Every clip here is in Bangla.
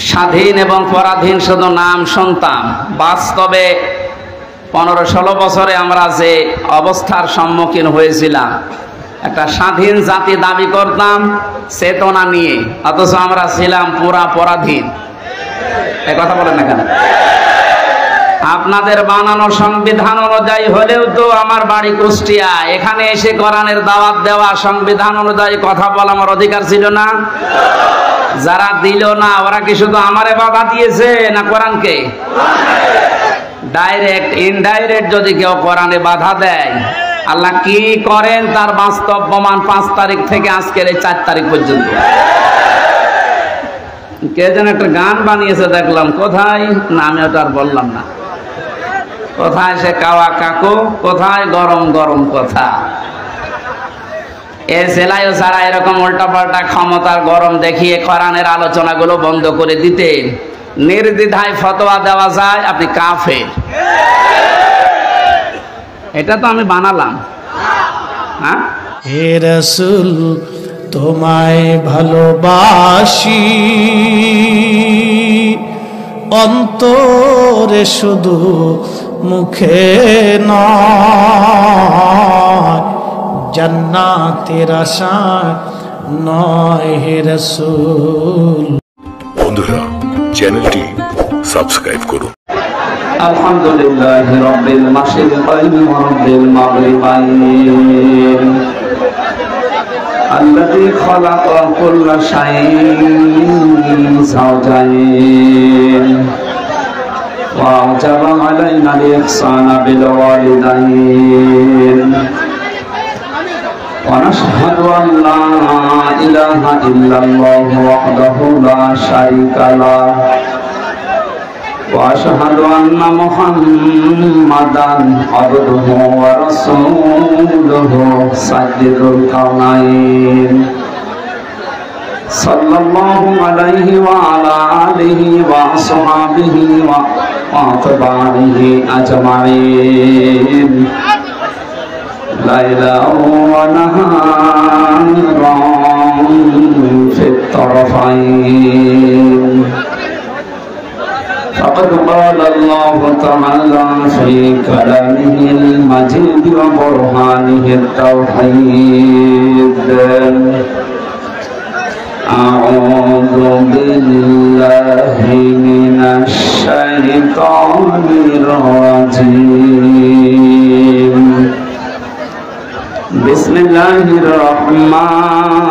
স্বাধীন এবং পরাধীন শুধু নাম শুনতাম, বাস্তবে 15-16 বছরে আমরা যে অবস্থার সম্মুখীন হয়েছিলাম, একটা স্বাধীন জাতি দাবি করতাম চেতনা নিয়ে, অথচ আমরা ছিলাম পুরা পরাধীন। এই কথা বলেন না কেন? আপনাদের বানানো সংবিধান অনুযায়ী হলেও তো আমার বাড়ি কুষ্টিয়া, এখানে এসে কোরআনের দাওয়াত দেওয়া, সংবিধান অনুযায়ী কথা বলা আমার অধিকার ছিল না? যারা দিল না ওরা কি শুধু আমারে বাধা দিয়েছে না কোরআনকে? ডাইরেক্ট ইনডাইরেক্ট যদি কেউ কোরআনে বাধা দেয়, আল্লাহ কি করেন তার বাস্তব প্রমাণ 5 তারিখ থেকে আজকের এই 4 তারিখ পর্যন্ত। কে যেন একটা গান বানিয়েছে দেখলাম, কোথায় না আমি ওটা আর বললাম না, কোথায় সে কাওয়া কাকু, কোথায় গরম গরম কথা। এ জেলায়ও যারা এরকম উল্টাপাল্টা ক্ষমতার গরম দেখিয়ে কোরআনের আলোচনাগুলো বন্ধ করে দিতেন, নির্দ্বিধায় ফতোয়া দেওয়া যায় আপনি কাফের। এটা তো আমি বানালাম। হ্যাঁ, হে রাসূল তোমায় ভালোবাসি, অন্তরে শুধু মুখে নয়, জান্নাতের আশায় নয় হে রাসূল। বন্ধুরা, চ্যানেলটি সাবস্ক্রাইব করুন। আলহামদুলিল্লাহি রাব্বিল মাশরিকাইন ওয়া রাব্বিল মাগরিবাইন, আল্লাযী খালাকা কুল্লা শাইইন যাওজাইন ওয়া আওজাবা আলাইনা আল-ইহসানা বিল ওয়ালিদাইন ওয়া নাশহাদু আন লা ইলাহা ইল্লাল্লাহু ওয়াহদাহু লা শারীকা লাহু وأشهد أن محمدًا عبده ورسوله سيد الكونين صلى الله عليه وعلى آله وأصحابه وأتباعه أجمعين ليلا ونهارا في الطرفين. فقد قال الله تعالى في كلامه المجيد وبرهانه التوحيد: أعوذ بالله من الشيطان الرجيم. بسم الله الرحمن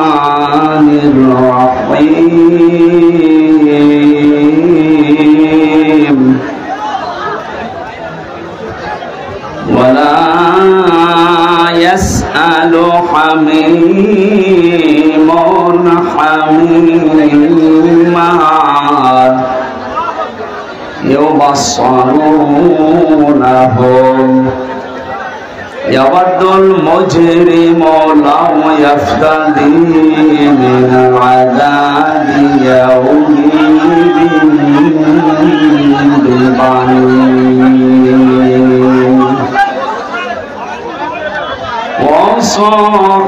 الرحيم. ولا يسأل حميم حميما يبصرونهم يود المجرم لو يفتدي من عذاب يومئذ ببنيه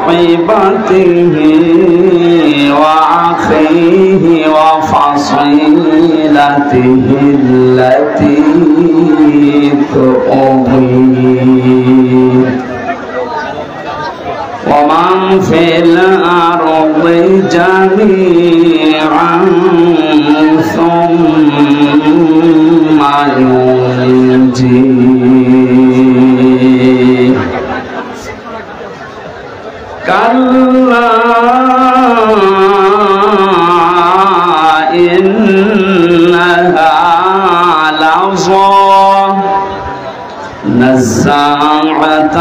وصاحبته وأخيه وفصيلته التي تؤويه ومن في الأرض جميعا ثم ينجيه كلا إنها لظى نزاعة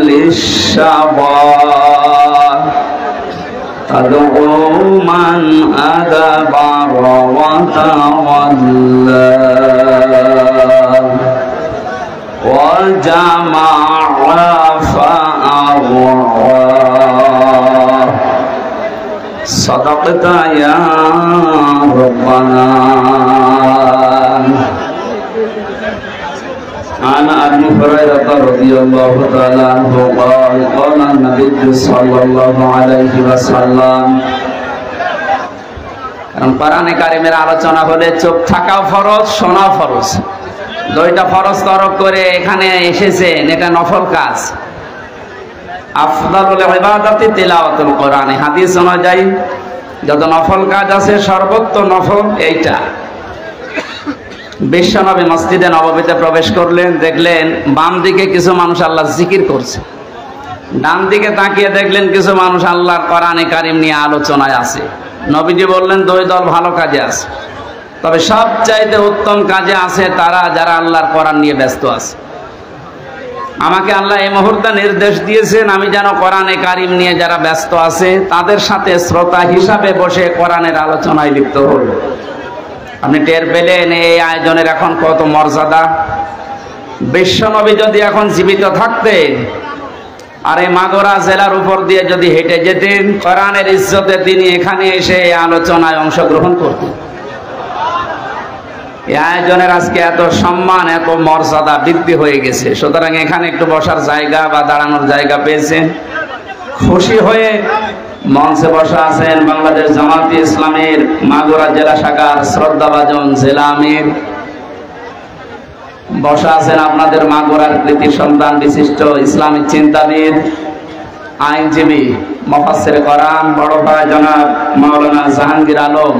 للشوى تدعو من أدبر وتولى وجمع فأوعى. صدقت يا ربنا. عن أبي هريرة رضي الله تعالى عنه قال قال النبي صلى الله عليه وسلم কোরআনে কারিমের আলোচনা হলে চোখ থাকাও ফরজ, শোনাও ফরজ। দুইটা ফরজ তরক করে এখানে এসেছেন, এটা নফল কাজ। আফদালুল ইবাদাতি তিলাওয়াতুল কোরআন, হাদিস অনুযায়ী যত নফল কাজ আছে সর্বোত্তম নফল এইটা। বিশ্বনবী মসজিদে নববীতে প্রবেশ করলেন, দেখলেন বাম দিকে কিছু মানুষ আল্লাহ জিকির করছে, ডান দিকে তাকিয়ে দেখলেন কিছু মানুষ আল্লাহর কোরআনে কারিম নিয়ে আলোচনায় আছে। নবীজি বললেন দুই দল ভালো কাজে আছে, তবে সবচাইতে উত্তম কাজে আছে তারা যারা আল্লাহর কোরআন নিয়ে ব্যস্ত আছে। আমাকে আল্লাহ এই মুহূর্তে নির্দেশ দিয়েছেন আমি যেন কোরআনে কারিম নিয়ে যারা ব্যস্ত আছে তাদের সাথে শ্রোতা হিসাবে বসে কোরআনের আলোচনায় লিপ্ত হব। আপনি টের পেলেন এই আয়োজনের এখন কত মর্যাদা। বিশ্বনবী যদি এখন জীবিত থাকতেন আর এই মাগুরা জেলার উপর দিয়ে যদি হেঁটে যেতেন, কোরআনের ইজ্জতে তিনি এখানে এসে এই আলোচনায় অংশগ্রহণ করতেন। এই আয়োজনের আজকে এত সম্মান, এত মর্যাদা বৃদ্ধি হয়ে গেছে। সুতরাং এখানে একটু বসার জায়গা বা দাঁড়ানোর জায়গা পেয়েছেন, খুশি হয়ে মঞ্চে বসা আছেন বাংলাদেশ জামায়াতে ইসলামের মাগুরা জেলা শাখার শ্রদ্ধাভাজন জেলা আমির, বসা আছেন আপনাদের মাগুরার কৃতি সন্তান বিশিষ্ট ইসলামিক চিন্তাবিদ, আইনজীবী, মুফাসসির কোরআন বড় ভাই জনাব মাওলানা জাহাঙ্গীর আলম,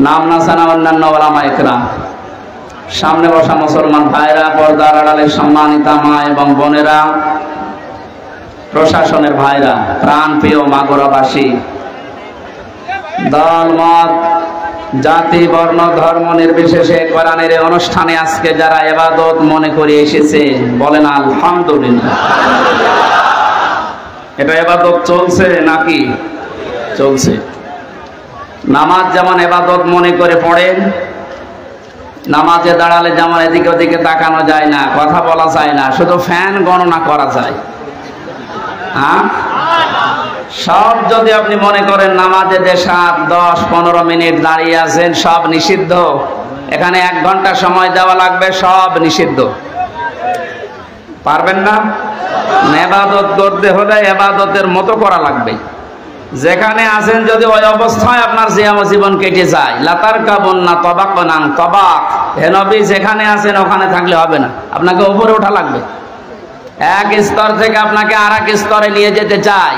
নাম না জানা অন্যান্য ওলামা ইকরাম, সামনে বসা মুসলমান ভাইরা, পর্দার আড়ালের সম্মানিতা মা এবং বোনেরা, প্রশাসনের ভাইরা, প্রাণপ্রিয় মাগুরাবাসী, দল মত জাতি বর্ণ ধর্ম নির্বিশেষে কোরআনের এই অনুষ্ঠানে আজকে যারা ইবাদত মনে করে এসেছে বলেন আলহামদুলিল্লাহ। এটা ইবাদত চলছে নাকি? চলছে। নামাজ যেমন ইবাদত মনে করে পড়েন, নামাজে দাঁড়ালে যেমন এদিকে ওদিকে তাকানো যায় না, কথা বলা যায় না, শুধু ফ্যান গণনা করা যায়। হ্যাঁ, সব যদি আপনি মনে করেন নামাজে যে 7, 10, 15 মিনিট দাঁড়িয়ে আছেন সব নিষিদ্ধ, এখানে 1 ঘন্টা সময় দেওয়া লাগবে, সব নিষিদ্ধ। পারবেন না? ইবাদত করতে হলে ইবাদতের মতো করা লাগবে। যেখানে আছেন যদি ওই অবস্থায় আপনার জীবন কেটে যায়, লাতার কাবন্না তবাক নাম তবাক, হে নবী যেখানে আছেন ওখানে থাকলে হবে না, আপনাকে উপরে ওঠা লাগবে। এক স্তর থেকে আপনাকে আর এক স্তরে নিয়ে যেতে চাই।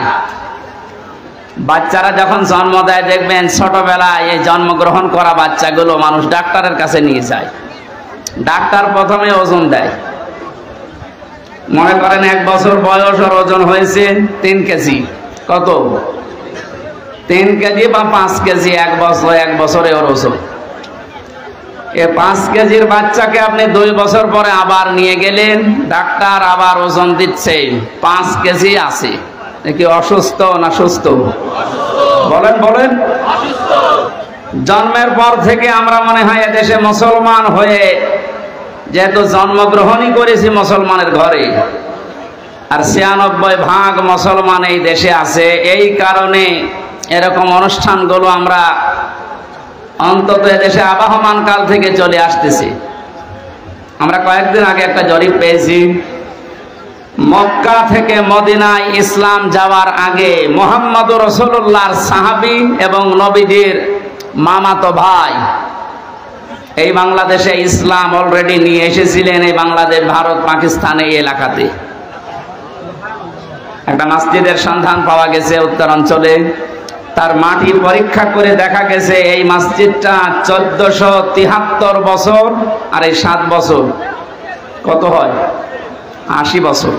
বাচ্চারা যখন জন্ম দেয় দেখবেন ছোটবেলায় এই জন্মগ্রহণ করা বাচ্চাগুলো মানুষ ডাক্তারের কাছে নিয়ে যায়। ডাক্তার প্রথমে ওজন দেয়, মনে করেন 1 বছর বয়স, ওর ওজন হয়েছে 3 কেজি। কত? 3 কেজি বা 5 কেজি। 1 বছরে ওর ওজন। এই 5 কেজির বাচ্চাকে আপনি 2 বছর পরে আবার নিয়ে গেলেন, ডাক্তার আবার ওজন দিচ্ছে 5 কেজি আছে। কি অসুস্থ না সুস্থ? বলেন বলেন। জন্মের পর থেকে আমরা মনে হয় এদেশে মুসলমান হয়ে, যেহেতু জন্মগ্রহণই করেছি মুসলমানের ঘরে, আর 96% মুসলমান এই দেশে আছে, এই কারণে এরকম অনুষ্ঠানগুলো আমরা অন্তত এদেশে আবহমান কাল থেকে চলে আসতেছি। আমরা কয়েকদিন আগে একটা জরিপ পেয়েছি, মক্কা থেকে মদিনায় ইসলাম যাওয়ার আগে মুহাম্মদুর রাসূলুল্লাহর সাহাবী এবং নবীজির মামাতো ভাই এই বাংলাদেশে ইসলাম অলরেডি নিয়ে এসেছিলেন। এই বাংলাদেশ, ভারত, পাকিস্তান এই এলাকাতে একটা মসজিদের সন্ধান পাওয়া গেছে উত্তরাঞ্চলে। তার মাটি পরীক্ষা করে দেখা গেছে এই মসজিদটা 1473 বছর, আর এই 7 বছর কত হয়? 80 বছর।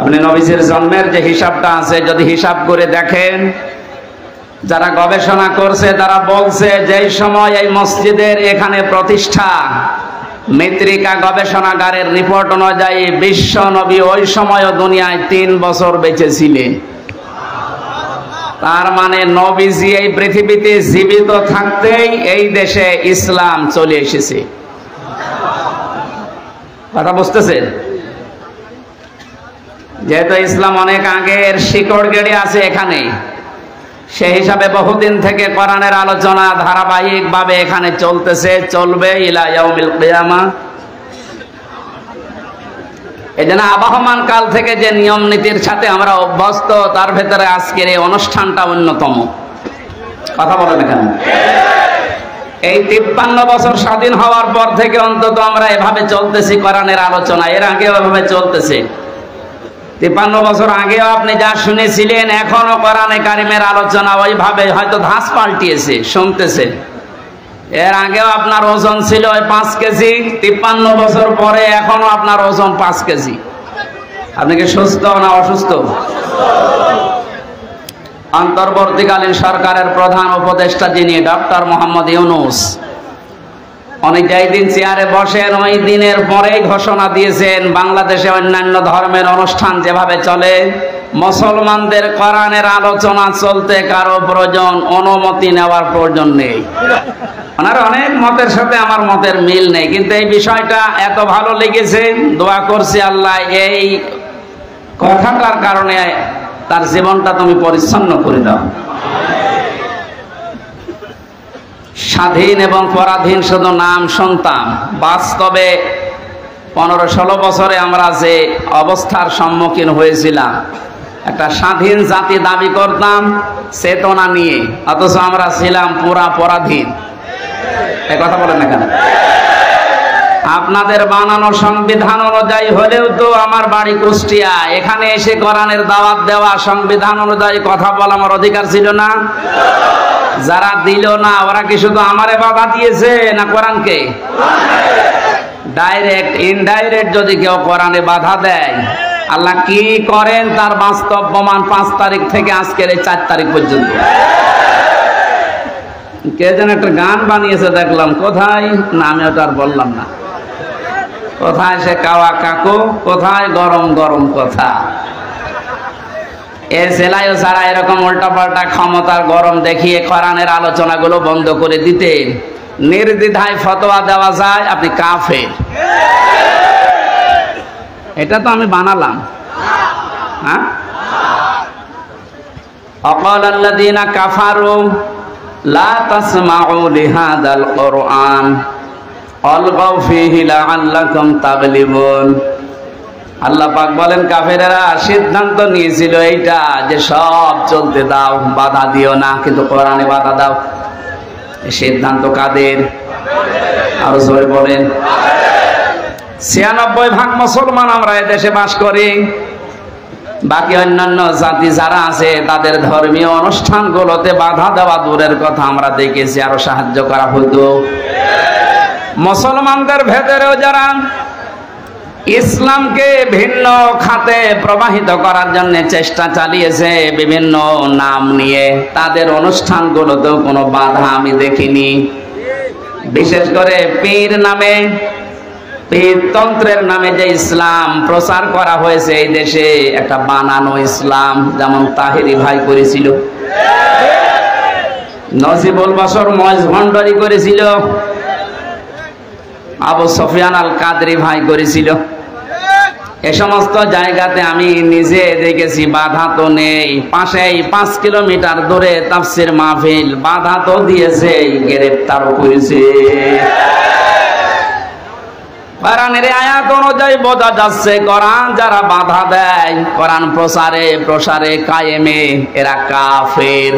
আপনি নবীজির জন্মের যে হিসাবটা আছে যদি হিসাব করে দেখেন, যারা গবেষণা করছে তারা বলছে যেই সময় এই মসজিদের এখানে প্রতিষ্ঠা, মৃত্তিকা গবেষণাগারের রিপোর্ট অনুযায়ী বিশ্ব নবী ওই সময়ও দুনিয়ায় 3 বছর বেঁচে ছিলেন। তার মানে নবীজি এই পৃথিবীতে জীবিত থাকতেই এই দেশে ইসলাম চলে এসেছে। কথা বুঝতেছেন? যেহেতু ইসলাম অনেক আগের শিকড় গেড়ে আছে এখানে, সেই হিসাবে বহুদিন থেকে কোরআনের আলোচনা ধারাবাহিকভাবে এখানে চলতেছে, চলবে ইলা ইয়াউমিল কিয়ামা। এই জন্য আবহমান কাল থেকে যে নিয়ম নীতির সাথে আমরা অভ্যস্ত, তার ভেতরে আজকের এই অনুষ্ঠানটা অন্যতম। কথা বলেন না কেন? এই 53 বছর স্বাধীন হওয়ার পর থেকে অন্তত আমরা এভাবে চলতেছি কোরআনের আলোচনা, এর আগেও এভাবে চলতেছে। 53 বছর আগেও আপনি যা শুনেছিলেন এখনো কোরআনে কারিমের আলোচনা ওইভাবে, হয়তো ধাঁচ পাল্টিয়েছে, শুনতেছে। এর আগেও আপনার ওজন ছিল 5 কেজি, 53 বছর পরে এখনো আপনার ওজন 5 কেজি। আপনি কি সুস্থ না অসুস্থ? অন্তর্বর্তীকালীন সরকারের প্রধান উপদেষ্টা যিনি ডক্টর মোহাম্মদ ইউনূস, উনি যেই দিন চেয়ারে বসেন ওই দিনের পরেই ঘোষণা দিয়েছেন বাংলাদেশে অন্যান্য ধর্মের অনুষ্ঠান যেভাবে চলে, মুসলমানদের কোরআনের আলোচনা চলতে কারো প্রয়োজন, অনুমতি নেওয়ার প্রয়োজন নেই। ওনার অনেক মতের সাথে আমার মতের মিল নেই, কিন্তু এই বিষয়টা এত ভালো লেগেছে, দোয়া করছি আল্লাহ এই কথাটার কারণে তার জীবনটা তুমি পরিচ্ছন্ন করে দাও। স্বাধীন এবং পরাধীন শুধু নাম শুনতাম, বাস্তবে 15-16 বছরে আমরা যে অবস্থার সম্মুখীন হয়েছিলাম, একটা স্বাধীন জাতি দাবি করতাম চেতনা নিয়ে, অথচ আমরা ছিলাম পুরা পরাধীন। এই কথা বলেন না কেন? আপনাদের বানানো সংবিধান অনুযায়ী হলেও তো আমার বাড়ি কুষ্টিয়া, এখানে এসে কোরআনের দাওয়াত দেওয়া, সংবিধান অনুযায়ী কথা বলা আমার অধিকার ছিল না? যারা দিল না ওরা কি শুধু আমারে বাধা দিয়েছে না কোরআনকে? ডাইরেক্ট ইনডাইরেক্ট যদি কেউ কোরআনে বাধা দেয়, আল্লাহ কি করেন তার বাস্তব প্রমাণ 5 তারিখ থেকে আজকের এই 4 তারিখ পর্যন্ত। কে যেন একটা গান বানিয়েছে দেখলাম, কোথায় না আমি ওটা আর বললাম না। কোথায় সে কাওয়া কাকু, কোথায় গরম গরম কথা। এ জেলায়ও যারা এরকম উল্টাপাল্টা ক্ষমতার গরম দেখিয়ে কোরআনের আলোচনাগুলো বন্ধ করে দিতেন, নির্দ্বিধায় ফতোয়া দেওয়া যায় আপনি কাফের। এটা তো আমি বানালাম। হ্যাঁ, وقال الذين كفروا لا تسمعوا لهذا القرآن والغوا فيه لعلكم تغلبون। আল্লাহ পাক বলেন কাফেরেরা সিদ্ধান্ত নিয়েছিল এইটা যে সব চলতে দাও, বাধা দিও না, কিন্তু কোরআনে বাধা দাও। সিদ্ধান্ত কাদের? আরো জোরে বলেন। 96% মুসলমান আমরা এই দেশে বাস করি। বাকি অন্যান্য জাতি যারা আছে তাদের ধর্মীয় অনুষ্ঠানগুলোতে বাধা দেওয়া দূরের কথা, আমরা দেখেছি আরো সাহায্য করা হতো। মুসলমানদের ভেতরেও যারা ইসলামকে ভিন্ন খাতে প্রবাহিত করার জন্য চেষ্টা চালিয়েছে বিভিন্ন নাম নিয়ে, তাদের অনুষ্ঠানগুলোতেও কোনো বাধা আমি দেখিনি। বিশেষ করে পীর নামে, পীরতন্ত্রের নামে যে ইসলাম প্রচার করা হয়েছে এই দেশে, একটা বানানো ইসলাম, যেমন তাহেরি ভাই করেছিল, নজিবুল বশর ময়েজ ভণ্ডারী করেছিল, আবু সুফিয়ান আল কাদরি ভাই করেছিল। এ সমস্ত জায়গাতে আমি নিজে দেখেছি বাধা তো নেই। পাশেই 5 কিলোমিটার দূরে তাফসির মাহফিল, বাধা তো দিয়েছে, গ্রেফতারও করেছে। কোরআনের আয়াত অনুযায়ী বোঝা যাচ্ছে কোরআন যারা বাধা দেয় কোরআন প্রসারে কায়েমে, এরা কাফের।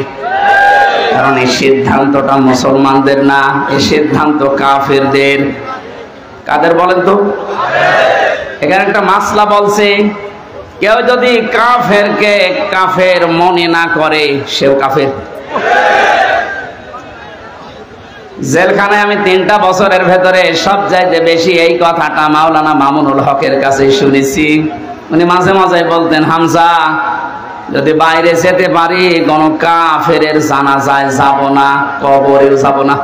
কারণ এই সিদ্ধান্তটা মুসলমানদের না, এই সিদ্ধান্ত কাফেরদের। কাদের বলেন তো? এখানে একটা মাসলা বলছে, কেউ যদি কাফেরকে কাফের মনে না করে সেও কাফের। জেলখানায় আমি 3টা বছরের ভেতরে সবচাইতে বেশি এই কথাটা মাওলানা মামুনুল হকের কাছে শুনেছি। উনি মাঝে মাঝে বলতেন, হামজা যদি বাইরে যেতে পারি কোন কাফের জানাজায় যাব না, কবরেও যাব না।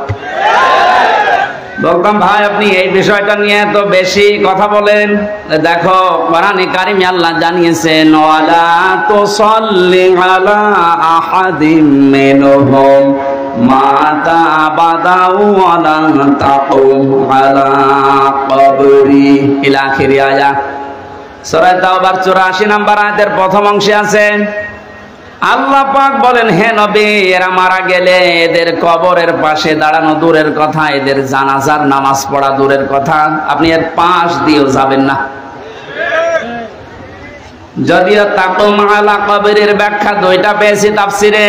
বলতাম ভাই আপনি এই বিষয়টা নিয়ে তো বেশি কথা বলেন, দেখো কোরআনে কারিমে আল্লাহ জানিয়েছেন, ওয়ালা তুসাল্লি আলা আহাদিম মিনহুম মাতা বাদাউ ওয়ালা তাকুম আলা কবরি ইলা আখিরি আয়াত। সূরা তাওবার 84 নম্বর আয়াতের প্রথম অংশে আছে আল্লাহ পাক বলেন, হে নবী এরা মারা গেলে এদের কবরের পাশে দাঁড়ানো দূরের কথা, এদের জানাজার নামাজ পড়া দূরের কথা, আপনি এর পাশ দিয়েও যাবেন না। যদিও তাকুম আলা কবরের ব্যাখ্যা 2টা পেয়েছি তাফসিরে।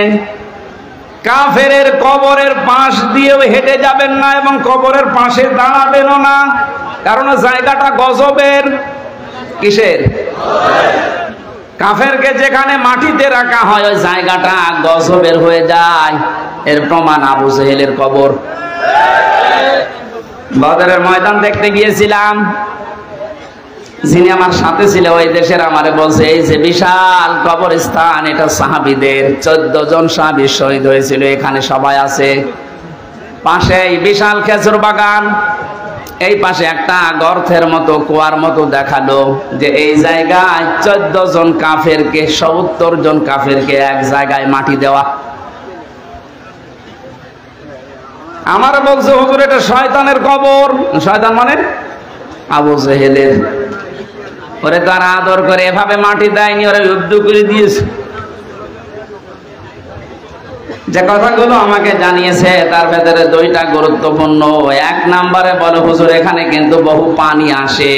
কাফেরের কবরের পাশ দিয়েও হেঁটে যাবেন না এবং কবরের পাশে দাঁড়াবেনও না, কারণ জায়গাটা গজবের। কিসের? কাফেরকে যেখানে মাটিতে রাখা হয় ওই জায়গাটা গজবের হয়ে যায়। এর প্রমাণ আবু জেহেলের কবর। বদরের ময়দান দেখতে গিয়েছিলাম, যিনি আমার সাথে ছিল ওই দেশের আমারে বলছে, এই যে বিশাল কবরস্থান এটা সাহাবীদের, 14 জন সাহাবী শহীদ হয়েছিল, এখানে সবাই আছে। পাশেই বিশাল খেজুর বাগান, এই পাশে একটা গর্তের মতো কুয়ার মতো দেখালো যে এই জায়গায় 14 জন কাফেরকে, 70 জন কাফেরকে এক জায়গায় মাটি দেওয়া। আমার বলছে হুজুর এটা শয়তানের কবর। শয়তান মানে আবু জেহেলের। ওরে তারা আদর করে এভাবে মাটি দেয়নি, ওরা যুদ্ধ করে দিয়েছে। যে কথাগুলো আমাকে জানিয়েছে তার ভেতরে 2টা গুরুত্বপূর্ণ। 1 নম্বরে বলে হুজুর এখানে কিন্তু বহু পানি আসে,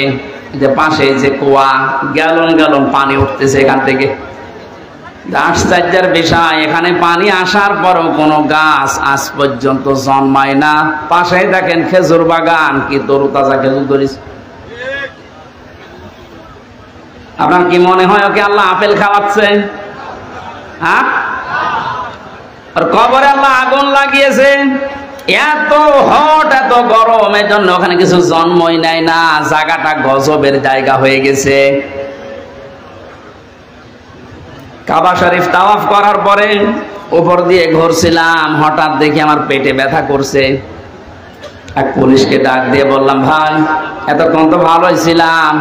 যে পাশে যে কুয়া, গ্যালন গ্যালন পানি উঠতেছে এখান থেকে। আশ্চর্যের বিষয়, এখানে পানি আসার পরও কোনো গাছ আজ পর্যন্ত জন্মায় না। পাশেই দেখেন খেজুর বাগান, কি তরুতাজা খেজুর ধরেছে। আপনার কি মনে হয় ওকে আল্লাহ আপেল খাওয়াচ্ছে? হ্যাঁ, আর কবরে আল্লাহ আগুন লাগিয়েছে, এত হট এত গরম, এর জন্য ওখানে কিছু জন্মই নেয় না, জায়গাটা গজবের জায়গা হয়ে গেছে। কাবা শরীফ তাওয়াফ করার পরে উপর দিয়ে ঘুরছিলাম, হঠাৎ দেখি আমার পেটে ব্যথা করছে। এক পুলিশকে ডাক দিয়ে বললাম, ভাই এতক্ষণ তো ভালোই ছিলাম,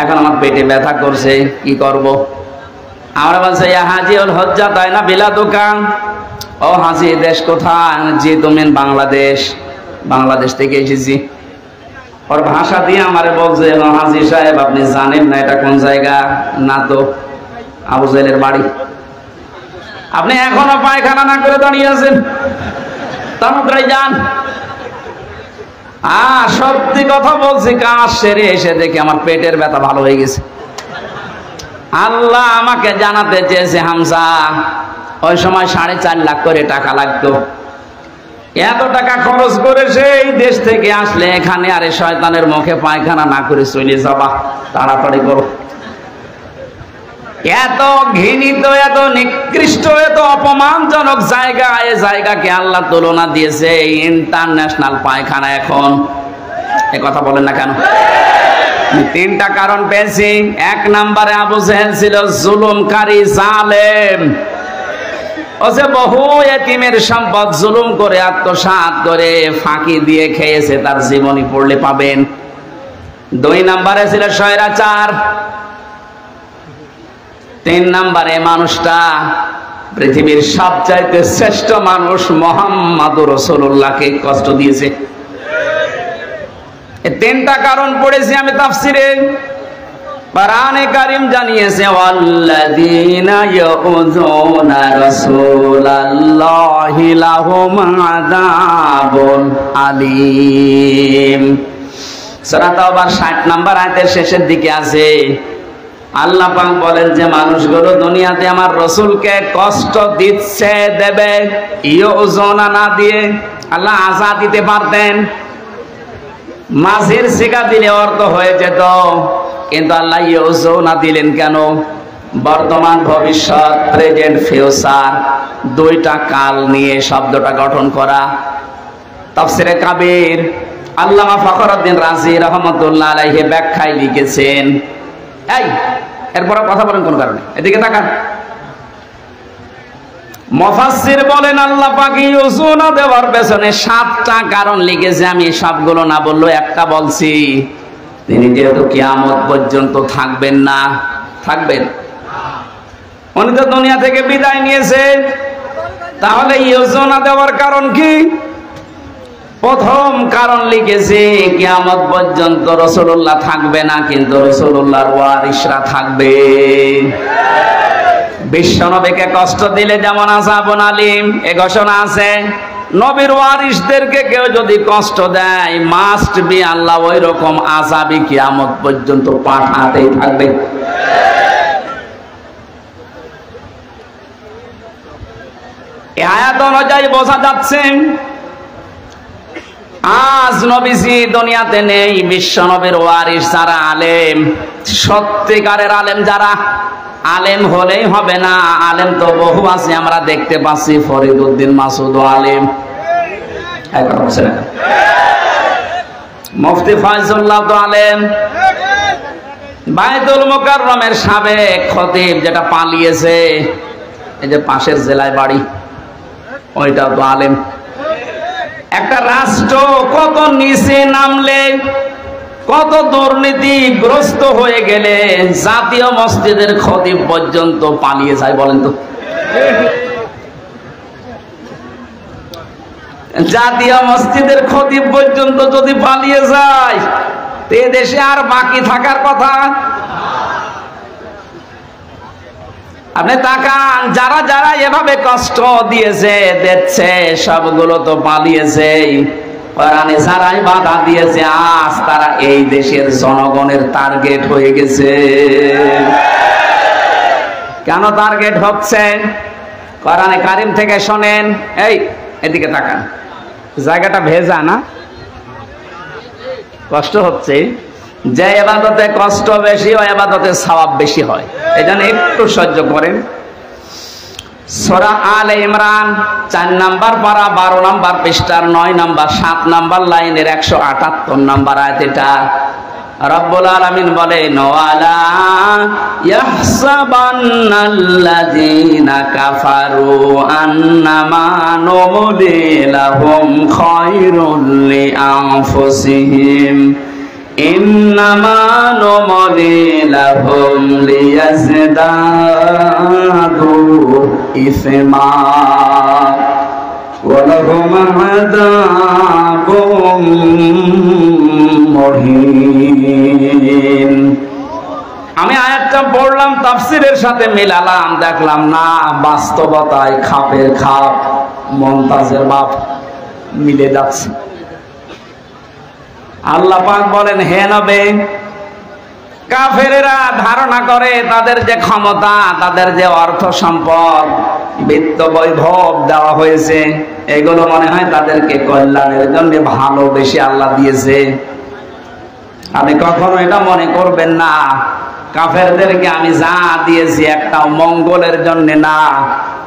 এখন আমার পেটে ব্যথা করছে, কি করব? আমরা বলছে ইয়া হাজি উল হজ্জা তাই না বিলা দোকান। ও হাজি, দেশ কোথায়? জি তুমি বাংলাদেশ। বাংলাদেশ থেকে এসেছি। ওর ভাষা দিয়ে আমারে বলছে, হাজি সাহেব আপনি জানেন না এটা কোন জায়গা? না তো। আবু জেহেলের বাড়ি। আপনি এখনো পায়খানা না করে দাঁড়িয়ে আছেন, তাড়াতাড়ি যান। সত্যি কথা বলছি, কাজ সেরে এসে দেখি আমার পেটের ব্যথা ভালো হয়ে গেছে। আল্লাহ আমাকে জানাতে চেয়েছে, হামজা ওই সময় 4.5 লাখ করে টাকা লাগতো, এত টাকা খরচ করে সেই দেশ থেকে আসলে এখানে আরে শয়তানের মুখে পায়খানা না করে চলে যাবা, তাড়াতাড়ি করো। এত ঘৃণিত, এত নিকৃষ্ট, এত অপমানজনক জায়গা, এই জায়গাকে আল্লাহ তুলনা দিয়েছে ইন্টারন্যাশনাল পায়খানা। এখন এ কথা বলেন না কেন? 3টা কারণ পেয়েছি। 1 নম্বরে আবু জেহেল ছিল জুলুমকারী, জালেম। ও যে বহু এতিমের সম্পদ জুলুম করে আত্মসাৎ করে ফাঁকি দিয়ে খেয়েছে, তার জীবনী পড়লে পাবেন। 2 নম্বরে ছিল স্বৈরাচার। 3 নম্বরে মানুষটা পৃথিবীর সবচাইতে শ্রেষ্ঠ মানুষ মুহাম্মদুর রাসূলুল্লাহকে কষ্ট দিয়েছে। এই 3টা কারণ পড়েছি আমি তাফসিরে। কোরআনে কারীম জানিয়েছে, ওয়াল্লাযীনা ইয়াউযুনা রাসূলাল্লাহি লাহুম আযাবুন আলীম। সূরা তাওবার 60 নম্বর আয়াতের শেষের দিকে আছে, আল্লাহ পাক বলেন যে মানুষগুলো দুনিয়াতে আমার রাসূলকে কষ্ট দিচ্ছে, দেবে। ইয়াউযুনা না দিয়ে আল্লাহ আযাব দিতে পারতেন, মাঝের সিগা দিলে অর্থ হয়ে যেত, কিন্তু আল্লাহ ইয়াউযুনা দিলেন কেন? বর্তমান, ভবিষ্যৎ, প্রেজেন্ট, ফিউচার, 2টা কাল নিয়ে শব্দটা গঠন করা। তাফসিরে কাবীর আল্লামা ফখরুদ্দিন রাজি রাহমাতুল্লাহ আলাইহি ব্যাখ্যায় লিখেছেন। এই এরপর কথা বলেন কোন কারণে? এদিকে তাকান। মুফাসসির বলেন আল্লাহ পাক ইয়াউযুনা দেওয়ার পেছনে 7টা কারণ লিখেছে। আমি সবগুলো না বললেও একটা বলছি। তিনি যেহেতু কিয়ামত পর্যন্ত থাকবেন না, থাকবেন, উনি তো দুনিয়া থেকে বিদায় নিয়েছে, তাহলে ইয়াউযুনা দেওয়ার কারণ কি? প্রথম কারণ লিখেছে কিয়ামত পর্যন্ত রাসূলুল্লাহ থাকবে না, কিন্তু রাসূলুল্লাহর ওয়ারিসরা থাকবে। বিশ্বনবীকে কষ্ট দিলে যেমন আযাবুন আলীম এ ঘোষণা আছে, নবীর ওয়ারিসদেরকে কেউ যদি কষ্ট দেয়, মাস্ট বি আল্লাহ ওই রকম আযাবই কিয়ামত পর্যন্ত পাঠাতেই থাকবে। এই আয়াত অনুযায়ী বোঝা যাচ্ছে আজ নবীজি দুনিয়াতে নেই, বিশ্ব নবীর ওয়ারিস যারা আলেম, সত্যিকারের আলেম যারা, আলেম হলেই হবে না, আলেম তো বহু আছে আমরা দেখতে পাচ্ছি। ফরিদউদ্দিন মাসুদ আলেম, মুফতি ফয়জুল্লাহ তো আলেম, বাইতুল মুকাররমের সাবেক খতিব যেটা পালিয়েছে, এই যে পাশের জেলায় বাড়ি, ওইটাও তো আলেম। একটা রাষ্ট্র কত নিচে নামলে, কত দুর্নীতিগ্রস্ত হয়ে গেলে জাতীয় মসজিদের খতিব পর্যন্ত পালিয়ে যায় বলেন তো? জাতীয় মসজিদের খতিব পর্যন্ত যদি পালিয়ে যায়, এ দেশে আর বাকি থাকার কথা? আপনি তাকান, যারা যারা এভাবে কষ্ট দিয়েছে দিচ্ছে, সবগুলো তো পালিয়েছে। কোরআনে যারাই বাধা দিয়েছে, আজ তারা এই দেশের জনগণের টার্গেট হয়ে গেছে। কেন টার্গেট হচ্ছে? কোরআনে কারিম থেকে শোনেন। এই এদিকে তাকান, জায়গাটা ভেজা না? কষ্ট হচ্ছে। যে ইবাদতে কষ্ট বেশি, ওই ইবাদতে সওয়াব বেশি হয়। এজন্য একটু সহ্য করেন। সূরা আলে ইমরান 4 নাম্বার পারা 12 নাম্বার পৃষ্ঠার 9 নাম্বার 7 নাম্বার লাইনের 178 নাম্বার আয়াত। এটা রব্বুল আলামিন বলেন, ওয়ালা ইয়াহসাবান্নাল্লাযীনা কাফারু আন্নামা নুমলি লাহুম খায়রুল লিআনফুসিহিম ইন্নামা নুমলি লাহুম লিয়াজদাদু ইসমা ওয়া লাহুম আযাবুম মুহিন। আমি আয়াতটা পড়লাম, তাফসীরের সাথে মিলালাম, দেখলাম না বাস্তবতায় খাপের খাপ, মমতাজের বাপ মিলে যাচ্ছে। আল্লাহ পাক বলেন, হে নবী, কাফেরেরা ধারণা করে তাদের যে ক্ষমতা, তাদের যে অর্থ সম্পদ, বিত্ত বৈভব দেওয়া হয়েছে, এগুলো মনে হয় তাদেরকে কল্যাণের জন্য ভালোবেসে আল্লাহ দিয়েছে। আপনি কখনো এটা মনে করবেন না কাফেরদেরকে আমি যা দিয়েছি একটাও মঙ্গলের জন্য না।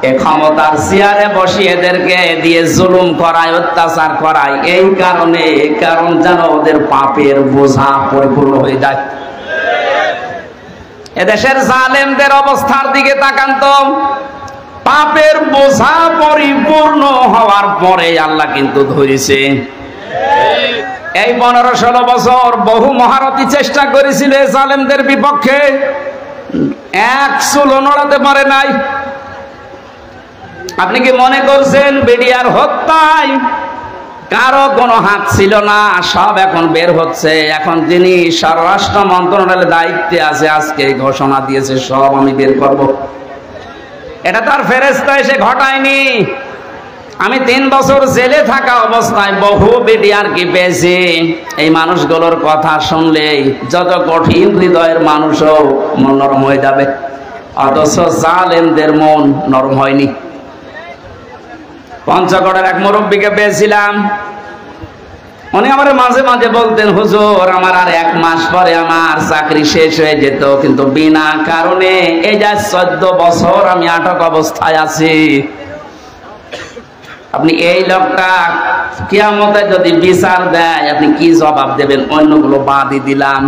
এ ক্ষমতার চেয়ারে বসিয়ে এদেরকে দিয়ে জুলুম করায়, অত্যাচার করায়, এই কারণে, কারণ যেন ওদের পাপের বোঝা পরিপূর্ণ হয়ে যায়। এদেশের জালেমদের অবস্থার দিকে তাকান তো, পাপের বোঝা পরিপূর্ণ হওয়ার পরে আল্লাহ কিন্তু ধরেছে। এই 15-16 বছর বহু মহারথী চেষ্টা করেছিল জালেমদের বিপক্ষে, এক চুলও নড়াতে পারে নাই। আপনি কি মনে করছেন বিডিআর হত্যায় কারো কোনো হাত ছিল না? সব এখন বের হচ্ছে। এখন যিনি স্বরাষ্ট্র মন্ত্রণালয়ের দায়িত্বে আছে, আজকে ঘোষণা দিয়েছে সব আমি বের করব। এটা তার ফেরেশতা এসে ঘটায়নি। আমি 3 বছর জেলে থাকা অবস্থায় বহু বিডিআর কি পেয়েছি। এই মানুষগুলোর কথা শুনলেই যত কঠিন হৃদয়ের মানুষও মন নরম হয়ে যাবে, অথচ জালেমদের মন নরম হয়নি। পঞ্চগড়ের এক মুরব্বীকে পেয়েছিলাম, উনি আমার মাঝে মাঝে বলতেন, হুজুর আমার আর 1 মাস পরে আমার চাকরি শেষ হয়ে যেত, কিন্তু বিনা কারণে এই যা 14 বছর আমি আটক অবস্থায় আছি। আপনি এই লোকটা কিয়ামতে যদি বিচার দেয়, আপনি কি জবাব দেবেন? অন্যগুলো বাদই দিলাম,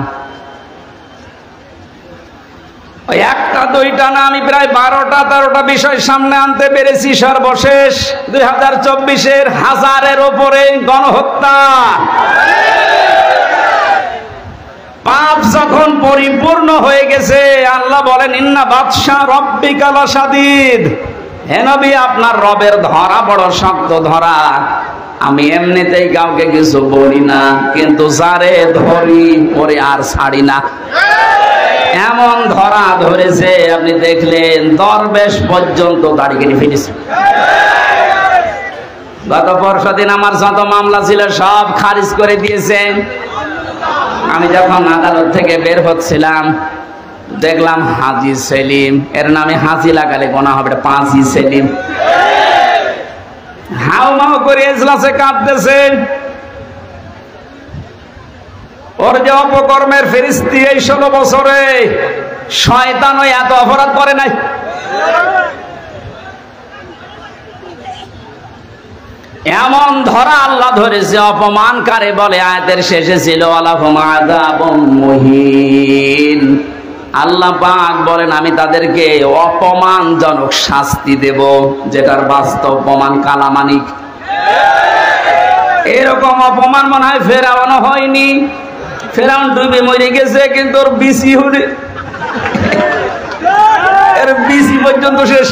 ওই 1টা 2টা না, আমি প্রায় 12টা-13টা বিষয় সামনে আনতে পেরেছি। সর্বশেষ 2024-এর 1000-এর উপরে গণহত্যা। পাপ যখন পরিপূর্ণ হয়ে গেছে, আল্লাহ বলেন, ইন্না বাতশা রাব্বিকা লাশাদীদ। হে নবী, আপনার রবের ধরা বড় শক্ত ধরা। আমি এমনিতেই কাউকে কিছু বলি না, কিন্তু যারে ধরি ওরে আর ছাড়ি না। এমন ধরা ধরেছে, আপনি দেখলেন দরবেশ পর্যন্ত দাড়ি কেটে ফেলেছে। গত পরশুদিন আমার যত মামলা ছিল সব খারিজ করে দিয়েছে। আমি যখন আদালত থেকে বের হচ্ছিলাম, দেখলাম হাজী সেলিম, এর নামে হাজী লাগালে গোনা হবে, 5ই সেলিম। হাউ মাউ করে এজলাসে কাঁদতেছে। ওর যে অপকর্মের ফেরেশতা এই 16 বছরে শয়তানও এত অপরাধ করে নাই। এমন ধরা আল্লাহ ধরেছে, অপমানকারী বলে আয়াতের শেষে ছিল আলাহুম আযাবুম মুহিন। আল্লাহ পাক বলেন আমি তাদেরকে অপমানজনক শাস্তি দেব, যেটার বাস্তব প্রমাণ কালামানিক। এরকম অপমান মনে হয় ফেরাউন হয়নি। ফেরাউন ডুবে মরে গেছে, কিন্তু ওর বিসি হুড়ে এর বিসি পর্যন্ত শেষ।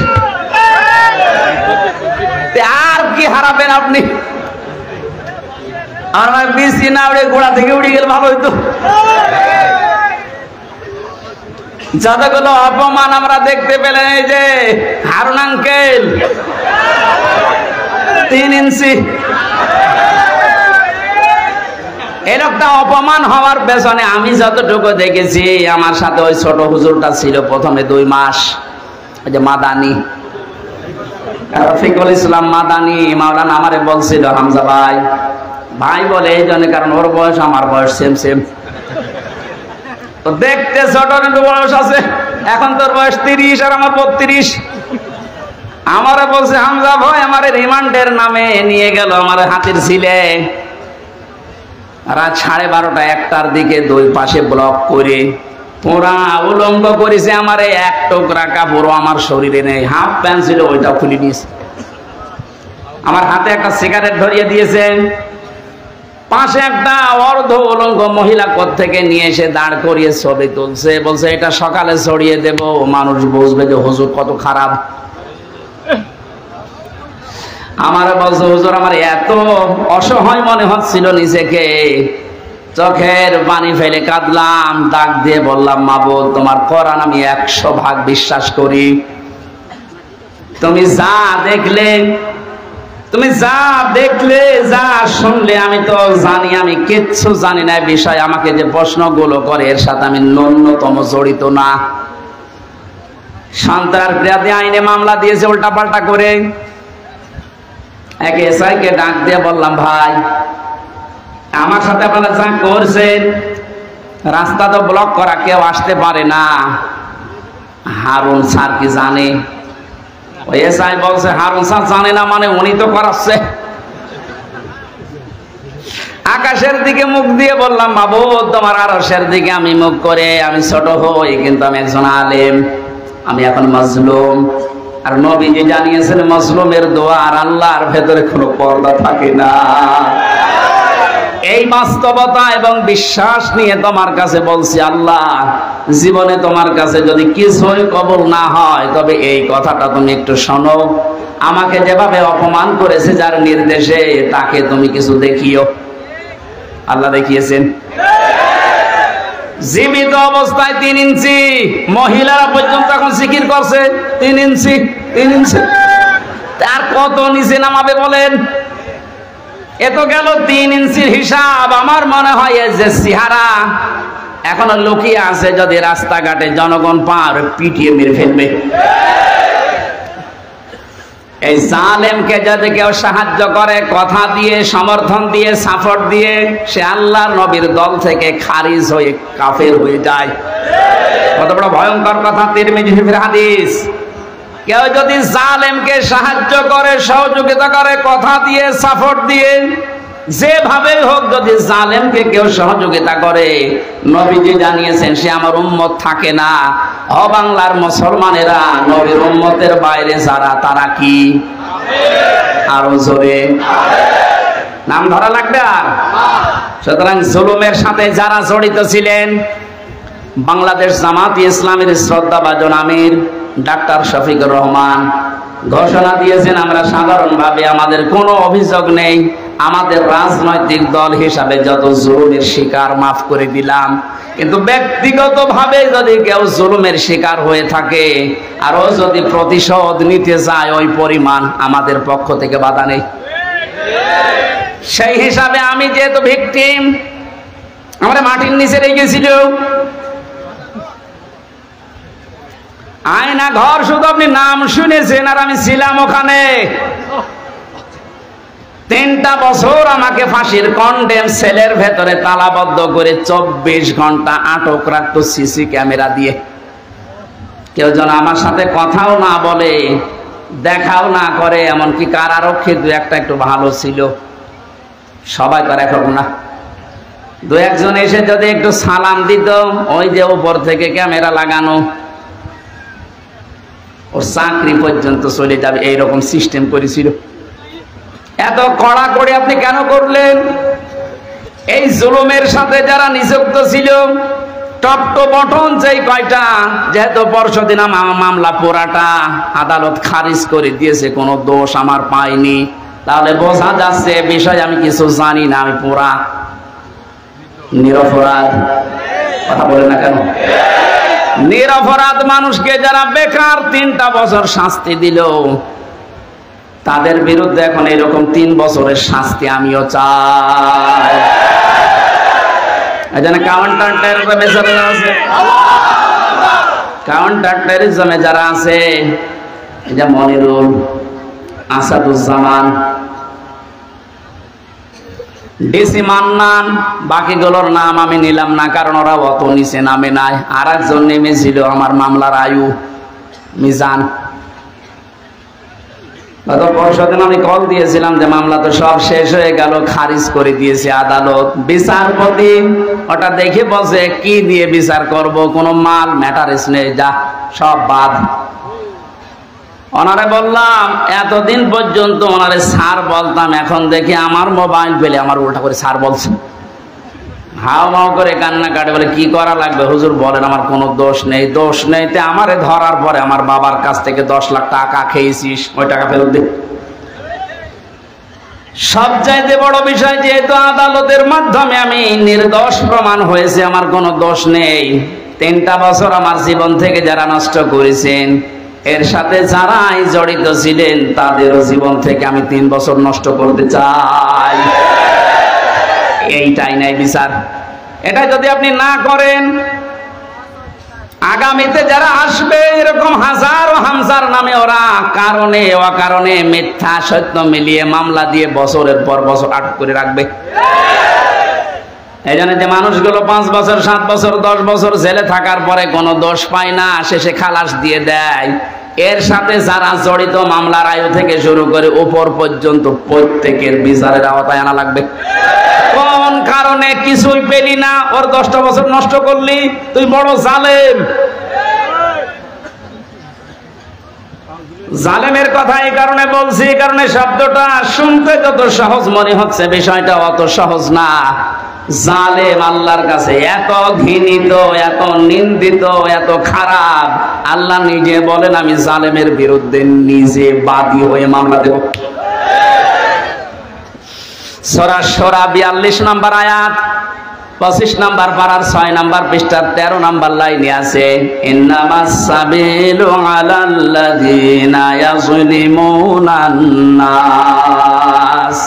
আর কি হারাবেন আপনি? আর বিসি না উড়ে গোড়া থেকে উড়ে গেলে ভালো হইতো। যতগুলো অপমান আমরা দেখতে পেলেন, এই যে হারুন আঙ্কেল 3 ইঞ্চি, এই লোকটা অপমান হওয়ার পেছনে আমি যতটুকু দেখেছি, আমার সাথে ওই ছোট হুজুরটা ছিল প্রথমে 2 মাস, ওই যে মাদানি রফিকুল ইসলাম মাদানি মাওলানা আমারে বলছিল হামজা ভাই, ভাই বলে এই জন্য কারণ ওর বয়স আমার বয়স সেম সেম, তো দেখতে ছোট কিন্তু বয়স আছে। এখন তোর বয়স 30 আর আমার 32। আমারে বলছে হামজা ভাই আমারে রিমান্ডের নামে নিয়ে গেল আমার হাতের ছিলে, রাত 12:30টা 1টার দিকে 2 পাশে ব্লক করে পুরা উলঙ্গ করেছে। আমার এক টুকরা কাপড় আমার শরীরে নেই, হাফ প্যান্ট ছিল ওইটা খুলে নিয়েছে। আমার হাতে একটা সিগারেট ধরিয়ে দিয়েছেন, পাশে একটা অর্ধ উলঙ্গ মহিলা কোত্থেকে নিয়ে এসে দাঁড় করিয়ে ছবি তুলছে, বলছে এটা সকালে ছড়িয়ে দেব, মানুষ বুঝবে যে হুজুর কত খারাপ। আমার বলছে হুজুর আমার এত অসহায় মনে হচ্ছিল নিজেকে, চোখের পানি ফেলে কাঁদলাম, ডাক দিয়ে বললাম মাবুদ তোমার কোরআন আমি 100 ভাগ বিশ্বাস করি, তুমি যা দেখলে, তুমি যা দেখলে যা শুনলে আমি তো জানি, আমি কিচ্ছু জানি না বিষয়। আমাকে যে প্রশ্নগুলো করে এর সাথে আমি ন্যূনতম জড়িত না। সন্ত্রাস বিরোধী আইনে মামলা দিয়েছে উল্টাপাল্টা করে। এক এসআইকে ডাক দিয়ে বললাম ভাই আমার সাথে আপনারা যা করছেন, রাস্তা তো ব্লক করা, কেউ আসতে পারে না, হারুন স্যার কি জানে? ওই এসআই বলছে হারুন স্যার জানে না মানে উনি তো করাচ্ছে। আকাশের দিকে মুখ দিয়ে বললাম মাবুদ তোমার আরশের দিকে আমি মুখ করে আমি ছোট হই, কিন্তু আমি একজন আলেম, আমি এখন মাজলুম। আর নবীজি জানিয়েছেন মাজলুমের দোয়া আর আল্লাহর ভেতরে কোনো পর্দা থাকে না। এই বাস্তবতা এবং বিশ্বাস নিয়ে তোমার কাছে বলছি আল্লাহ, জীবনে তোমার কাছে যদি কিছুই কবুল না হয় তবে এই কথাটা তুমি একটু শোনো, আমাকে যেভাবে অপমান করেছে যার নির্দেশে তাকে তুমি কিছু দেখিও। আল্লাহ দেখিয়েছেন জীবিত অবস্থায় 3 ইঞ্চি, মহিলারা পর্যন্ত এখন জিকির করছে 3 ইঞ্চি 3 ইঞ্চি, তার কত নিচে নামাবে বলেন? এত গেল 3 ইঞ্চির হিসাব। আমার মনে হয় যে চেহারা এখনো লুকিয়ে আছে, যদি রাস্তাঘাটে জনগণ পার পিটিয়ে মেরে ফেলবে। এই জালেমকে যদি কেউ সাহায্য করে কথা দিয়ে, সমর্থন দিয়ে, সাপোর্ট দিয়ে, সে আল্লাহর নবীর দল থেকে খারিজ হয়ে কাফের হয়ে যায়। কত বড় ভয়ঙ্কর কথা, তিরমিজি শরীফের হাদিস। কেউ যদি জালেমকে সাহায্য করে, সহযোগিতা করে, কথা দিয়ে, সাপোর্ট দিয়ে, যেভাবে হোক যদি জালেমকে কেউ সহযোগিতা করে, নবীজি জানিয়েছেন সে আমার উম্মত থাকে না। বাংলার মুসলমানেরা নবীর উম্মতের বাইরে যারা তারা কি? আরো জোরে নাম ধরা লাগবে। আর সুতরাং জুলুমের সাথে যারা জড়িত ছিলেন, বাংলাদেশ জামাত ইসলামের শ্রদ্ধাভাজন আমির ডাক্তার শফিকুর রহমান ঘোষণা দিয়েছেন আমরা সাধারণভাবে আমাদের কোনো অভিযোগ নেই, আমাদের রাজনৈতিক দল হিসাবে যত জুলুমের শিকার মাফ করে দিলাম, কিন্তু ব্যক্তিগতভাবে যদি কেউ জুলুমের শিকার হয়ে থাকে আর ও যদি প্রতিশোধ নিতে যায় ওই পরিমাণ আমাদের পক্ষ থেকে বাধা নেই। সেই হিসাবে আমি যেহেতু ভিকটিম, আমরা মাটির নিচে রেখেছিল আয়না ঘর, শুধু আপনি নাম শুনেছেন আর আমি ছিলাম ওখানে। 3টা বছর আমাকে ফাঁসির কন্ডেম সেলের ভেতরে তালাবদ্ধ করে 24 ঘন্টা আটক রাখতো সিসি ক্যামেরা দিয়ে। কেউ যেন আমার সাথে কথাও না বলে, দেখাও না করে। এমনকি কারারক্ষী দু একটা একটু ভালো ছিল, সবাই তো এখন না। দু একজন এসে যদি একটু সালাম দিত, ওই যে উপর থেকে ক্যামেরা লাগানো, ওর চাকরি পর্যন্ত চলে যাবে, এইরকম সিস্টেম করেছিল। এত কড়াকড়ি আপনি কেন করলেন? এই জুলুমের সাথে যারা নিযুক্ত ছিল, টপ টু বটন যেই কয়টা, যেহেতু পরশুদিন মামলা পুরাটা আদালত খারিজ করে দিয়েছে, কোনো দোষ আমার পাইনি, তাহলে বোঝা যাচ্ছে বিষয় আমি কিছু জানি না, আমি পুরা নিরপরাধ। কথা বলে না কেন? নিরপরাধ মানুষকে যারা বেকার 3টা বছর শাস্তি দিল, তাদের বিরুদ্ধে এখন এরকম 3 বছরের শাস্তি আমিও চাই। এখানে কাউন্টার টেররিজমে যারা আছে, কাউন্টার টেররিজমে যারা আছে, এই যে মনিরুল, আসাদুজ্জামান, ডিসি মান্নান, বাকিগুলোর নাম আমি নিলাম না, কারণ ওরা অত নিচে নামে নাই। আর একজন নেমেছিল আমার মামলার আয়ু মিজান। গত পরশুদিন আমি কল দিয়েছিলাম যে মামলা তো সব শেষ হয়ে গেল, খারিজ করে দিয়েছে আদালত। বিচারপতি ওটা দেখে বলছে কি দিয়ে বিচার করব, কোনো মাল ম্যাটারেস নেই, যা সব বাদ। ওনারে বললাম এতদিন পর্যন্ত ওনারে স্যার বলতাম, এখন দেখি আমার মোবাইল পেলে আমার উল্টা করে স্যার বলছে, হাও মাও করে কান্না কাটে। বলে কি করা লাগবে হুজুর বলেন, আমার কোনো দোষ নেই। দোষ নেই তে আমারে ধরার পরে আমার বাবার কাছ থেকে 10 লাখ টাকা খেয়েছিস, ওই টাকা ফেরত দে। সবচাইতে বড় বিষয়, যেহেতু আদালতের মাধ্যমে আমি নির্দোষ প্রমাণ হয়েছে, আমার কোনো দোষ নেই। 3টা বছর আমার জীবন থেকে যারা নষ্ট করেছেন, এর সাথে যারাই জড়িত ছিলেন, তাদেরও জীবন থেকে আমি 3 বছর নষ্ট করতে চাই। এইটাই নাই বিচার। এটা যদি আপনি না করেন, আগামীতে যারা আসবে এরকম হাজার ও হামজার নামে ওরা কারণে অকারণে মিথ্যা সত্য মিলিয়ে মামলা দিয়ে বছরের পর বছর আটক করে রাখবে। এই জন্য যে মানুষগুলো 5 বছর 7 বছর 10 বছর জেলে থাকার পরে কোনো দোষ পায় না, শেষে খালাস দিয়ে দেয়, এর সাথে যারা জড়িত মামলার আয়ু থেকে শুরু করে উপর পর্যন্ত প্রত্যেকের বিচারের আওতায় আনা লাগবে। কোন কারণে কিছুই পেলি না, ওর 10টা বছর নষ্ট করলি, তুই বড় জালেম। জালেমের কথা এই কারণে বলছি, এই কারণে শব্দটা শুনতে যত সহজ মনে হচ্ছে, বিষয়টা অত সহজ না। জালেম আল্লাহর কাছে এত ঘৃণিত, এত নিন্দিত, এত খারাপ, আল্লাহ নিজে বলেন আমি জালেমের বিরুদ্ধে নিজে বাদী হয়ে মামলা দেব। সূরা শুরা 42 নম্বর আয়াত, 25 নম্বর পারার 6 নম্বর পৃষ্ঠার 13 নম্বর লাইনে আছে, ইন্নামাস সাবিলু আলাল্লাযিনা ইয়াযলিমুনান নাস,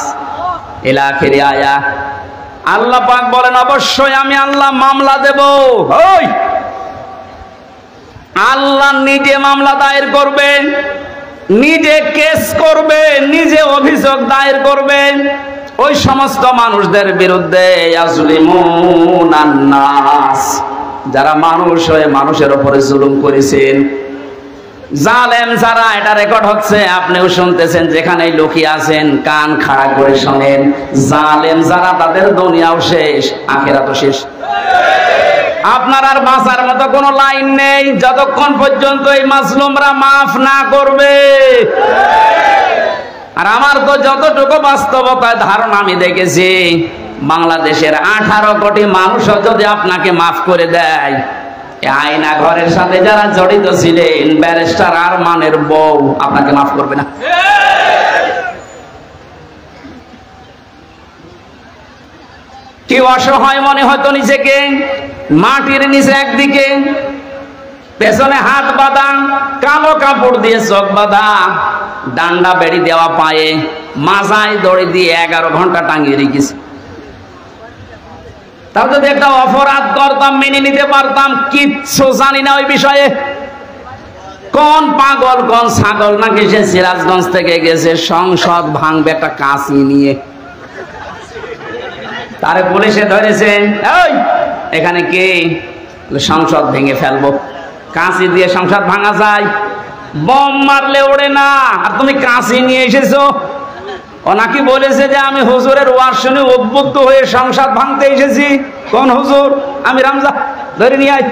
ইলা আখিরি আয়াত। আল্লাহ পাক বলেন অবশ্যই আমি আল্লাহ মামলা দেব। ওই আল্লাহ নিজে মামলা দায়ের করবে, নিজে কেস করবে, নিজে অভিযোগ দায়ের করবে ওই সমস্ত মানুষদের বিরুদ্ধে, ইয়াজলিমুনান নাস, যারা মানুষ হয়ে মানুষের উপরে জুলুম করেছেন। জালেম যারা, এটা রেকর্ড হচ্ছে, আপনিও শুনতেছেন, যেখানেই লোকই আছেন কান খাড়া করে শোনেন। জালেম যারা, তাদের দুনিয়াও শেষ, আখিরাতও শেষ। আপনার আর বাঁচার মতো কোনো লাইন নেই যতক্ষণ পর্যন্ত এই মাজলুমরা মাফ না করবে। আর আমার তো যতটুকু বাস্তবতায় ধারণা আমি দেখেছি, বাংলাদেশের 18 কোটি মানুষও যদি আপনাকে মাফ করে দেয়, আয়না ঘরের সাথে যারা জড়িত ছিলেন, ব্যারিস্টার আরমানের বউ আপনাকে মাফ করবে না। কি অসহায় মনে হতো নিজেকে, মাটির নিচে একদিকে, পেছনে হাত বাঁধা, কালো কাপড় দিয়ে চোখ বাঁধা, ডান্ডা বেড়ি দেওয়া পায়ে, মাজায় দড়ি দিয়ে 11 ঘন্টা টাঙিয়ে রেখেছে। তাও যদি একটা অপরাধ করতাম মেনে নিতে পারতাম, কিচ্ছু জানি না ওই বিষয়ে। কোন পাগল কোন ছাগল নাকি সে সিরাজগঞ্জ থেকে গেছে সংসদ ভাঙবে একটা কাঁচি নিয়ে, তারে পুলিশে ধরেছে, এই এখানে কে? সংসদ ভেঙে ফেলবো। কাঁচি দিয়ে সংসদ ভাঙা যায়? বম মারলে ওড়ে না, আর তুমি কাঁচি নিয়ে এসেছো। ও নাকি বলেছে যে আমি হুজুরের ওয়াজ শুনে উদ্বুদ্ধ হয়ে সংসদ ভাঙতে এসেছি। কোন হুজুর? আমি রামজা, ধরে নিয়ে আয়।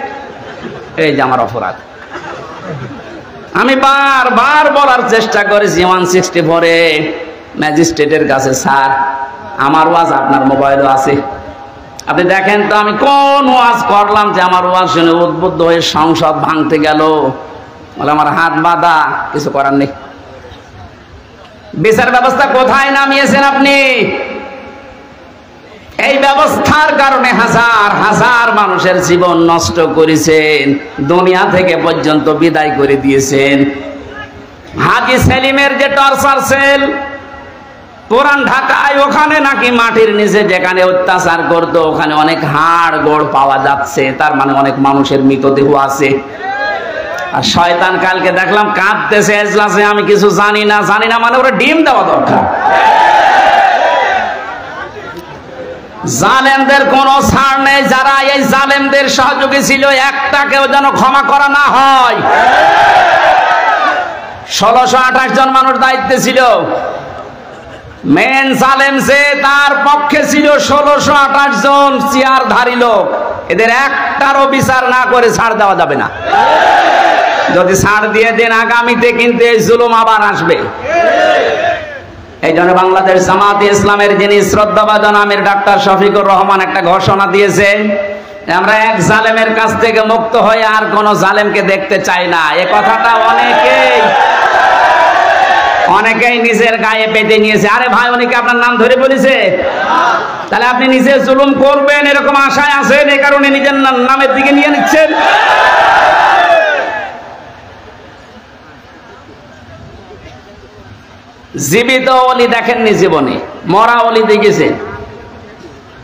এই যে আমার অপরাধ। আমি বারবার বলার চেষ্টা করেছি 164-এ ম্যাজিস্ট্রেটের কাছে, স্যার আমার ওয়াজ আপনার মোবাইলও আছে, আপনি দেখেন তো আমি কোন ওয়াজ করলাম যে আমার ওয়াজ শুনে উদ্বুদ্ধ হয়ে সংসদ ভাঙতে গেল। বলে আমার হাত বাঁধা, কিছু করার নেই। বিচার ব্যবস্থা কোথায় নামিয়েছেন আপনি? এই ব্যবস্থার কারণে হাজার হাজার মানুষের জীবন নষ্ট করেছেন, দুনিয়া থেকে পর্যন্ত বিদায় করে দিয়েছেন। হাজী সেলিমের যে টর্চার সেল পুরান ঢাকায়, ওখানে নাকি মাটির নিচে যেখানে অত্যাচার করতো ওখানে অনেক হাড় গোড় পাওয়া যাচ্ছে, তার মানে অনেক মানুষের মৃতদেহ আছে। আর শয়তান কালকে দেখলাম কাঁদতেছে এজলাসে, আমি কিছু জানি না। জানি না মানে ওরা ডিম দেওয়া দরকার। জালেমদের কোনো ছাড় নেই, যারা এই জালেমদের সহযোগী ছিল একটাকেও যেন ক্ষমা করা না হয়। 1628 জন মানুষ দায়িত্বে ছিল। মেন জালেম যে, তার পক্ষে ছিল 1628 জন চেয়ারধারী লোক। এদের একটারও বিচার না করে ছাড় দেওয়া যাবে না। যদি ছাড় দিয়ে দেন আগামীতে কিন্তু এই জুলুম আবার আসবে। এই জন্য বাংলাদেশ জামাতে ইসলামের যিনি শ্রদ্ধাভাজন আমির ডাক্তার শফিকুর রহমান একটা ঘোষণা দিয়েছেন, আমরা এক জালেমের কাছ থেকে মুক্ত হয়ে আর কোন জালেমকে দেখতে চাই না। এ কথাটা অনেকেই নিজের গায়ে পেতে নিয়েছে। আরে ভাই, উনি কি আপনার নাম ধরে বলেছে? তাহলে আপনি নিজে জুলুম করবেন এরকম আশায় আছেন, এই কারণে নিজের নামের দিকে নিয়ে নিচ্ছেন। জীবিত অলি দেখেননি জীবনে, মরা অলি দেখেছে।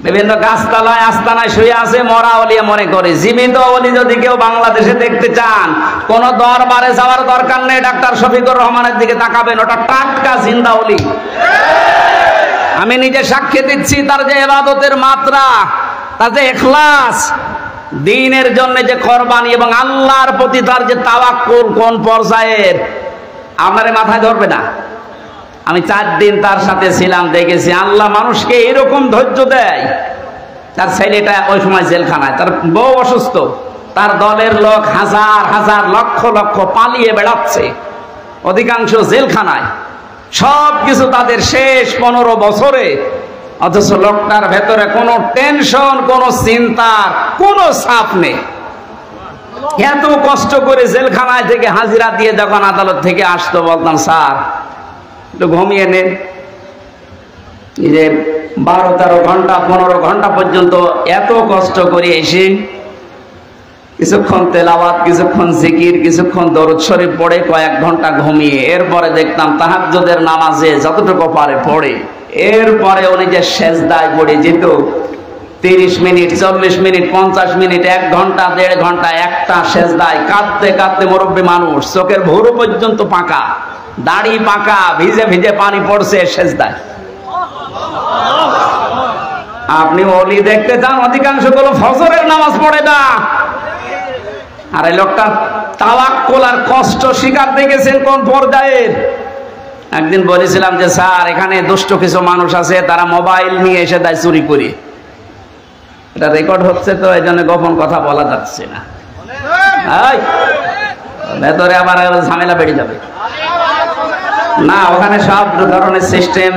বিভিন্ন গাছতলায় আস্তানায় শুয়ে আছে, মরা অলি মনে করে। জীবিত অলি যদি কেউ বাংলাদেশে দেখতে চান, কোন দরবারে যাওয়ার দরকার নেই, ডাক্তার শফিকুর রহমানের দিকে তাকাবেন, ওটা টাটকা জিন্দা অলি। আমি নিজে সাক্ষী দিচ্ছি, তার যে ইবাদতের মাত্রা, তার যে ইখলাস, দ্বীনের জন্য যে কোরবানি এবং আল্লাহর প্রতি তার যে তাওয়াক্কুল কোন পর্যায়ের, আপনারে মাথায় ধরবে না। আমি 4 দিন তার সাথে ছিলাম, দেখেছি আল্লাহ মানুষকে এরকম ধৈর্য দেয়। তার ছেলেটা ওই সময় জেলখানায়, তার বউ অসুস্থ, তার দলের লোক হাজার হাজার লক্ষ লক্ষ পালিয়ে বেড়াচ্ছে, অধিকাংশ জেলখানায়। সব কিছু তাদের শেষ 15 বছরে, অথচ লোকটার ভেতরে কোনো টেনশন, কোনো চিন্তার কোনো চাপ নেই। এত কষ্ট করে জেলখানায় থেকে হাজিরা দিয়ে যখন আদালত থেকে আসতো, বলতাম স্যার একটু ঘুমিয়ে নেন। যে 12-13 ঘন্টা 15 ঘন্টা পর্যন্ত এত কষ্ট করে এসে কিছুক্ষণ তেলাওয়াত, কিছুক্ষণ জিকির, কিছুক্ষণ দরুদ শরীফ পড়ে কয়েক ঘন্টা ঘুমিয়ে, এরপরে দেখতাম তাহাজ্জুদের নামাজে যতটুকু পারে পড়ে, এরপরে উনি যে সেজদায় পড়ে যেত 30 মিনিট, 40 মিনিট, 50 মিনিট, 1 ঘন্টা, 1.5 ঘন্টা একটা সেজদায় কাঁদতে কাঁদতে, মুরব্বী মানুষ, চোখের ভুরু পর্যন্ত পাকা, দাড়ি পাকা, ভিজে ভিজে পানি পড়ছে সেজদায়। আপনি ওলি দেখতে চান, অধিকাংশ গুলো ফজরের নামাজ পড়ে না। আর এই লোকটা তাওয়াক্কুল আর কষ্ট শিকার দেখেছেন কোন পর্যায়ের। একদিন বলেছিলাম যে স্যার, এখানে দুষ্ট কিছু মানুষ আছে, তারা মোবাইল নিয়ে এসে দেয় চুরি করে। এটা রেকর্ড হচ্ছে তো, এই জন্য গোপন কথা বলা যাচ্ছে না। ভেতরে আবার ঝামেলা বেড়ে যাবে না। ওখানে সব ধরনের সিস্টেম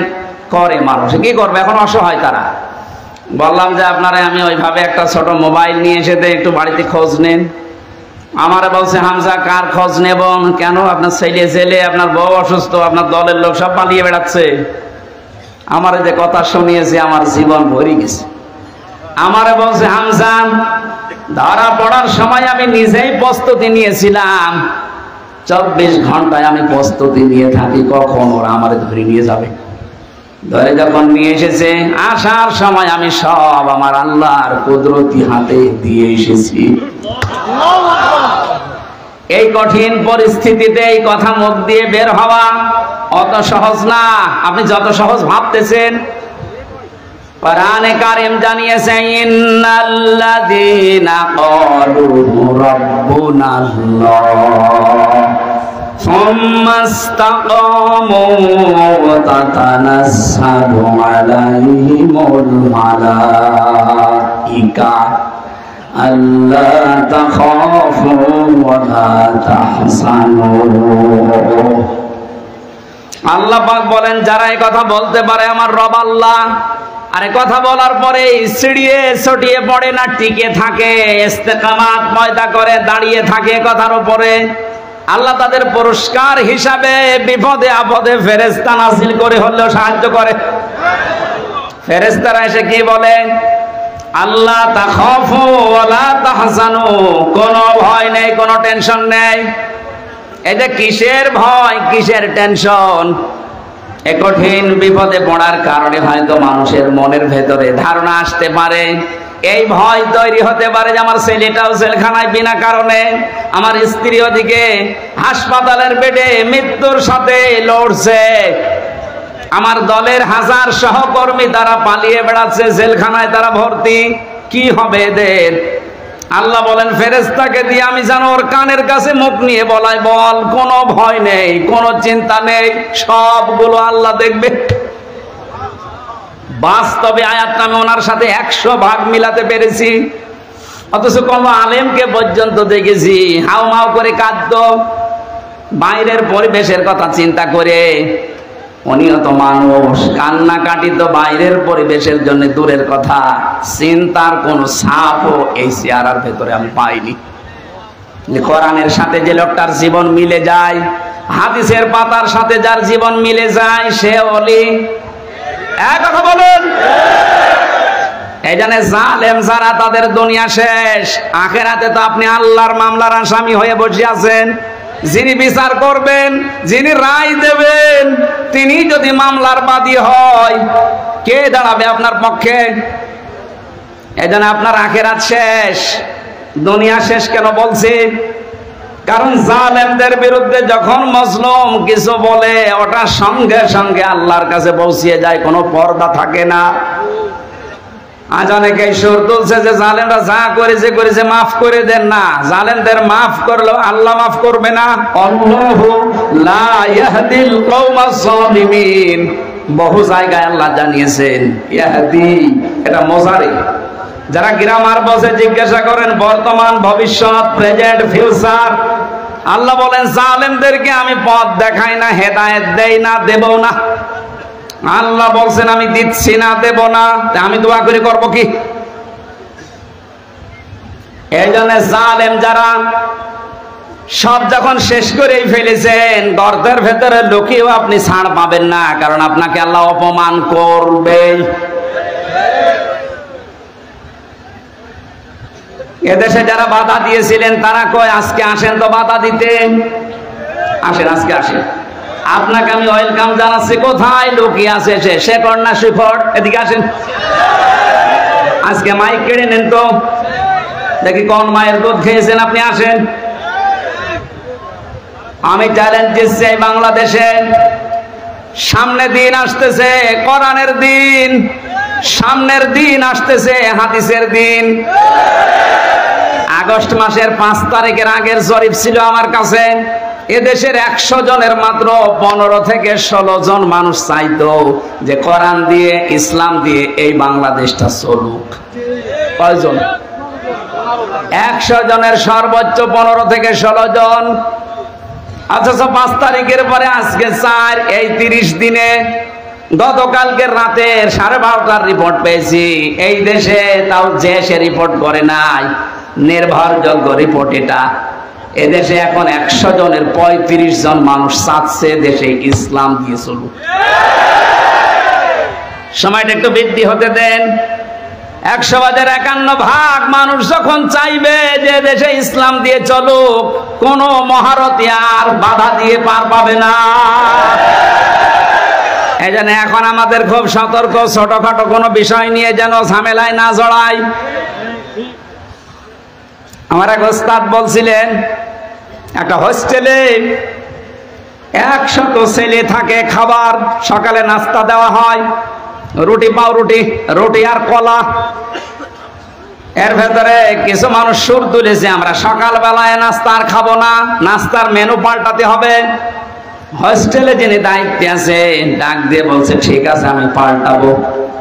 করে, মানুষ কি করবে এখন, অসহায় তারা। বললাম যে আপনারা আমি ওইভাবে একটা ছোট মোবাইল নিয়ে এসে একটু বাড়িতে খোঁজ নেন। আমারে বলছে হামজা কার খোঁজ নেব? কেন? আপনার ছেলে ছেলে, আপনার বউ অসুস্থ, আপনার দলের লোক সব পালিয়ে বেড়াচ্ছে। আমারে যে কথা শুনিয়েছে আমার জীবন ভরে গেছে। আমারে বলছে হামজা, ধরা পড়ার সময় আমি নিজেই প্রস্তুতি নিয়েছিলাম, 24 ঘন্টায় আমি প্রস্তুতি নিয়ে থাকি কখন ওরা আমারে ধরে নিয়ে যাবে। ধরে যখন নিয়ে এসেছে, আসার সময় আমি সব আমার আল্লাহর কুদরতি হাতে দিয়ে এসেছি। এই কঠিন পরিস্থিতিতে এই কথা মুখ দিয়ে বের হওয়া অত সহজ না, আপনি যত সহজ ভাবতেছেন। কোরআনে কারীম জানিয়েছে, ইন্নাল্লাযীনা ক্বালু রাব্বুনাল্লাহ সুম্মা ইসতাকামু তাতানাজ্জালু আলাইহিমুল মালাইকা আল্লা তাখাফু ওয়া লা তাহজানু। আল্লাহ পাক বলেন, যারা এই কথা বলতে পারে আমার রব আল্লাহ, আরে কথা বলার পরে সিঁড়িয়ে ছটিয়ে পড়ে না, টিকে থাকে, ইস্তেকামাত পয়দা করে দাঁড়িয়ে থাকে কথার উপরে, আল্লাহ তাদের পুরস্কার হিসাবে বিপদে আপদে ফেরেশতা নাযিল করে হলেও সাহায্য করে। ফেরেশতারা এসে কি বলে? আল্লাহ তাখাফু ওয়া লা তাহজানু, কোনো ভয় নেই, কোনো টেনশন নেই। এই যে কিসের ভয়, কিসের টেনশন? এ কঠিন বিপদে পড়ার কারণে হয়তো মানুষের মনের ভেতরে ধারণা আসতে পারে, এই ভয় তৈরি হতে পারে যে আমার ছেলেটাও জেলখানায় বিনা কারণে, আমার স্ত্রী ওদিকে হাসপাতালের বেডে মৃত্যুর সাথে লড়ছে, আমার দলের হাজার সহকর্মী তারা পালিয়ে বেড়াচ্ছে, জেলখানায় তারা ভর্তি, কি হবে এদের? আল্লাহ বলেন ফেরেশতাকে দিয়ে আমি যেন ওর কানের কাছে মুখ নিয়ে বলাই, বল কোনো ভয় নেই, কোনো চিন্তা নেই, সবগুলো আল্লাহ দেখবে। বাস্তবে আয়াতটা আমি ওনার সাথে 100 ভাগ মিলাতে পেরেছি, অথচ কোনো আলেমকে পর্যন্ত দেখেছি হাউমাউ করে কাঁদতো বাইরের পরিবেশের কথা চিন্তা করে। উনিও তো মানুষ, কান্নাকাটি তো বাইরের পরিবেশের জন্য দূরের কথা, চিন্তার কোন ছাপও এই চেহারার ভেতরে আমি পাইনি। কোরআনের সাথে যে লোকটার জীবন মিলে যায়, হাদিসের পাতার সাথে যার জীবন মিলে যায়, সে ওলি। এক কথা বলুন, এই জন্য জালেম যারা তাদের দুনিয়া শেষ, আখেরাতে তো আপনি আল্লাহর মামলার আসামি হয়ে বসে আছেন। যিনি বিচার করবেন, যিনি রায় দেবেন, তিনি যদি মামলার বাদী হয়, কে দাঁড়াবে আপনার পক্ষে? এজন্য আপনার আখেরাত শেষ, দুনিয়া শেষ। কেন বলছি? কারণ জালেমদের বিরুদ্ধে যখন মজলুম কিছু বলে, ওটা সঙ্গে সঙ্গে আল্লাহর কাছে পৌঁছিয়ে যায়, কোনো পর্দা থাকে না। আজ অনেকেই সুর তুলছে যে জালেমরা যা করেছে করেছে, মাফ করে দেন না। জালেমদের মাফ করলেও আল্লাহ মাফ করবে না। আল্লাহু লা ইয়াহদিল কওমাজ জালিমিন, বহু জায়গায় আল্লাহ জানিয়েছেন ইয়াহদি, এটা মোজারি। যারা গ্রামার বসে জিজ্ঞাসা করেন বর্তমান, ভবিষ্যৎ, প্রেজেন্ট, ফিউচার, আল্লাহ বলেন জালেমদেরকে আমি পথ দেখাই না, হেদায়েত দেই না, দেবও না। আল্লাহ বলছেন আমি দিচ্ছি না, দেব না, আমি দোয়া করে করব কি? এই জন্য জালেম যারা সব যখন শেষ করেই ফেলেছেন, গর্তের ভেতরে লুকিয়েও আপনি ছাড় পাবেন না, কারণ আপনাকে আল্লাহ অপমান করবে। এদেশে যারা বাধা দিয়েছিলেন তারা কয় আজকে আসেন তো বাধা দিতে, আসেন আজকে আসেন, আপনাকে আমি ওয়েলকাম জানাচ্ছি। কোথায় লুকিয়ে আছে সে কন্যা শিফট, এদিকে আসেন, আজকে মাইক কেড়ে নেন তো দেখি কোন মায়ের দুধ খেয়েছেন, আপনি আসেন। আমি চ্যালেঞ্জ দিচ্ছি বাংলাদেশে সামনে দিন আসতেছে, কোরআনের দিন, সামনের দিন আসতেছে, হাদিসের দিন। আগস্ট মাসের 5 তারিখের আগের জরিপ ছিল আমার কাছে, এদেশের 100 জনের মাত্র 15 থেকে 16 জন মানুষ চাইতো যে কোরআন দিয়ে, ইসলাম দিয়ে এই বাংলাদেশটা চলুক। কয়জন? 100 জনের সর্বোচ্চ 15 থেকে 16 জন। অথচ 5 তারিখের পরে আজকে 4, এই 30 দিনে গতকালকের রাতের 12:30টার রিপোর্ট পেয়েছি। এই দেশে তাও যে সে রিপোর্ট করে নাই, নির্ভরযোগ্য রিপোর্ট এটা। এদেশে এখন 100 জনের 35 জন মানুষ চাচ্ছে দেশে ইসলাম দিয়ে চলুক। সময়টা একটু বৃদ্ধি হতে দেন। 100/51 মানুষ যখন চাইবে যে দেশে ইসলাম দিয়ে চলুক, কোন মহারথী আর বাধা দিয়ে পার পাবে না। এই জন্য এখন আমাদের খুব সতর্ক, ছোটখাটো কোনো বিষয় নিয়ে যেন ঝামেলায় না জড়াই। আমার এক ওস্তাদ বলছিলেন একটা হোস্টেলে 100 ছেলে থাকে, খাবার সকালে নাস্তা দেওয়া হয়, রুটি পাউরুটি, রুটি আর কলা। এর ভেতরে কিছু মানুষ সুর তুলেছে, আমরা সকালবেলায় নাস্তা আর খাবো না, নাস্তার মেনু পাল্টাতে হবে। হোস্টেলে যিনি দায়িত্বে আছে ডাক দিয়ে বলছে, ঠিক আছে আমি পাল্টাবো,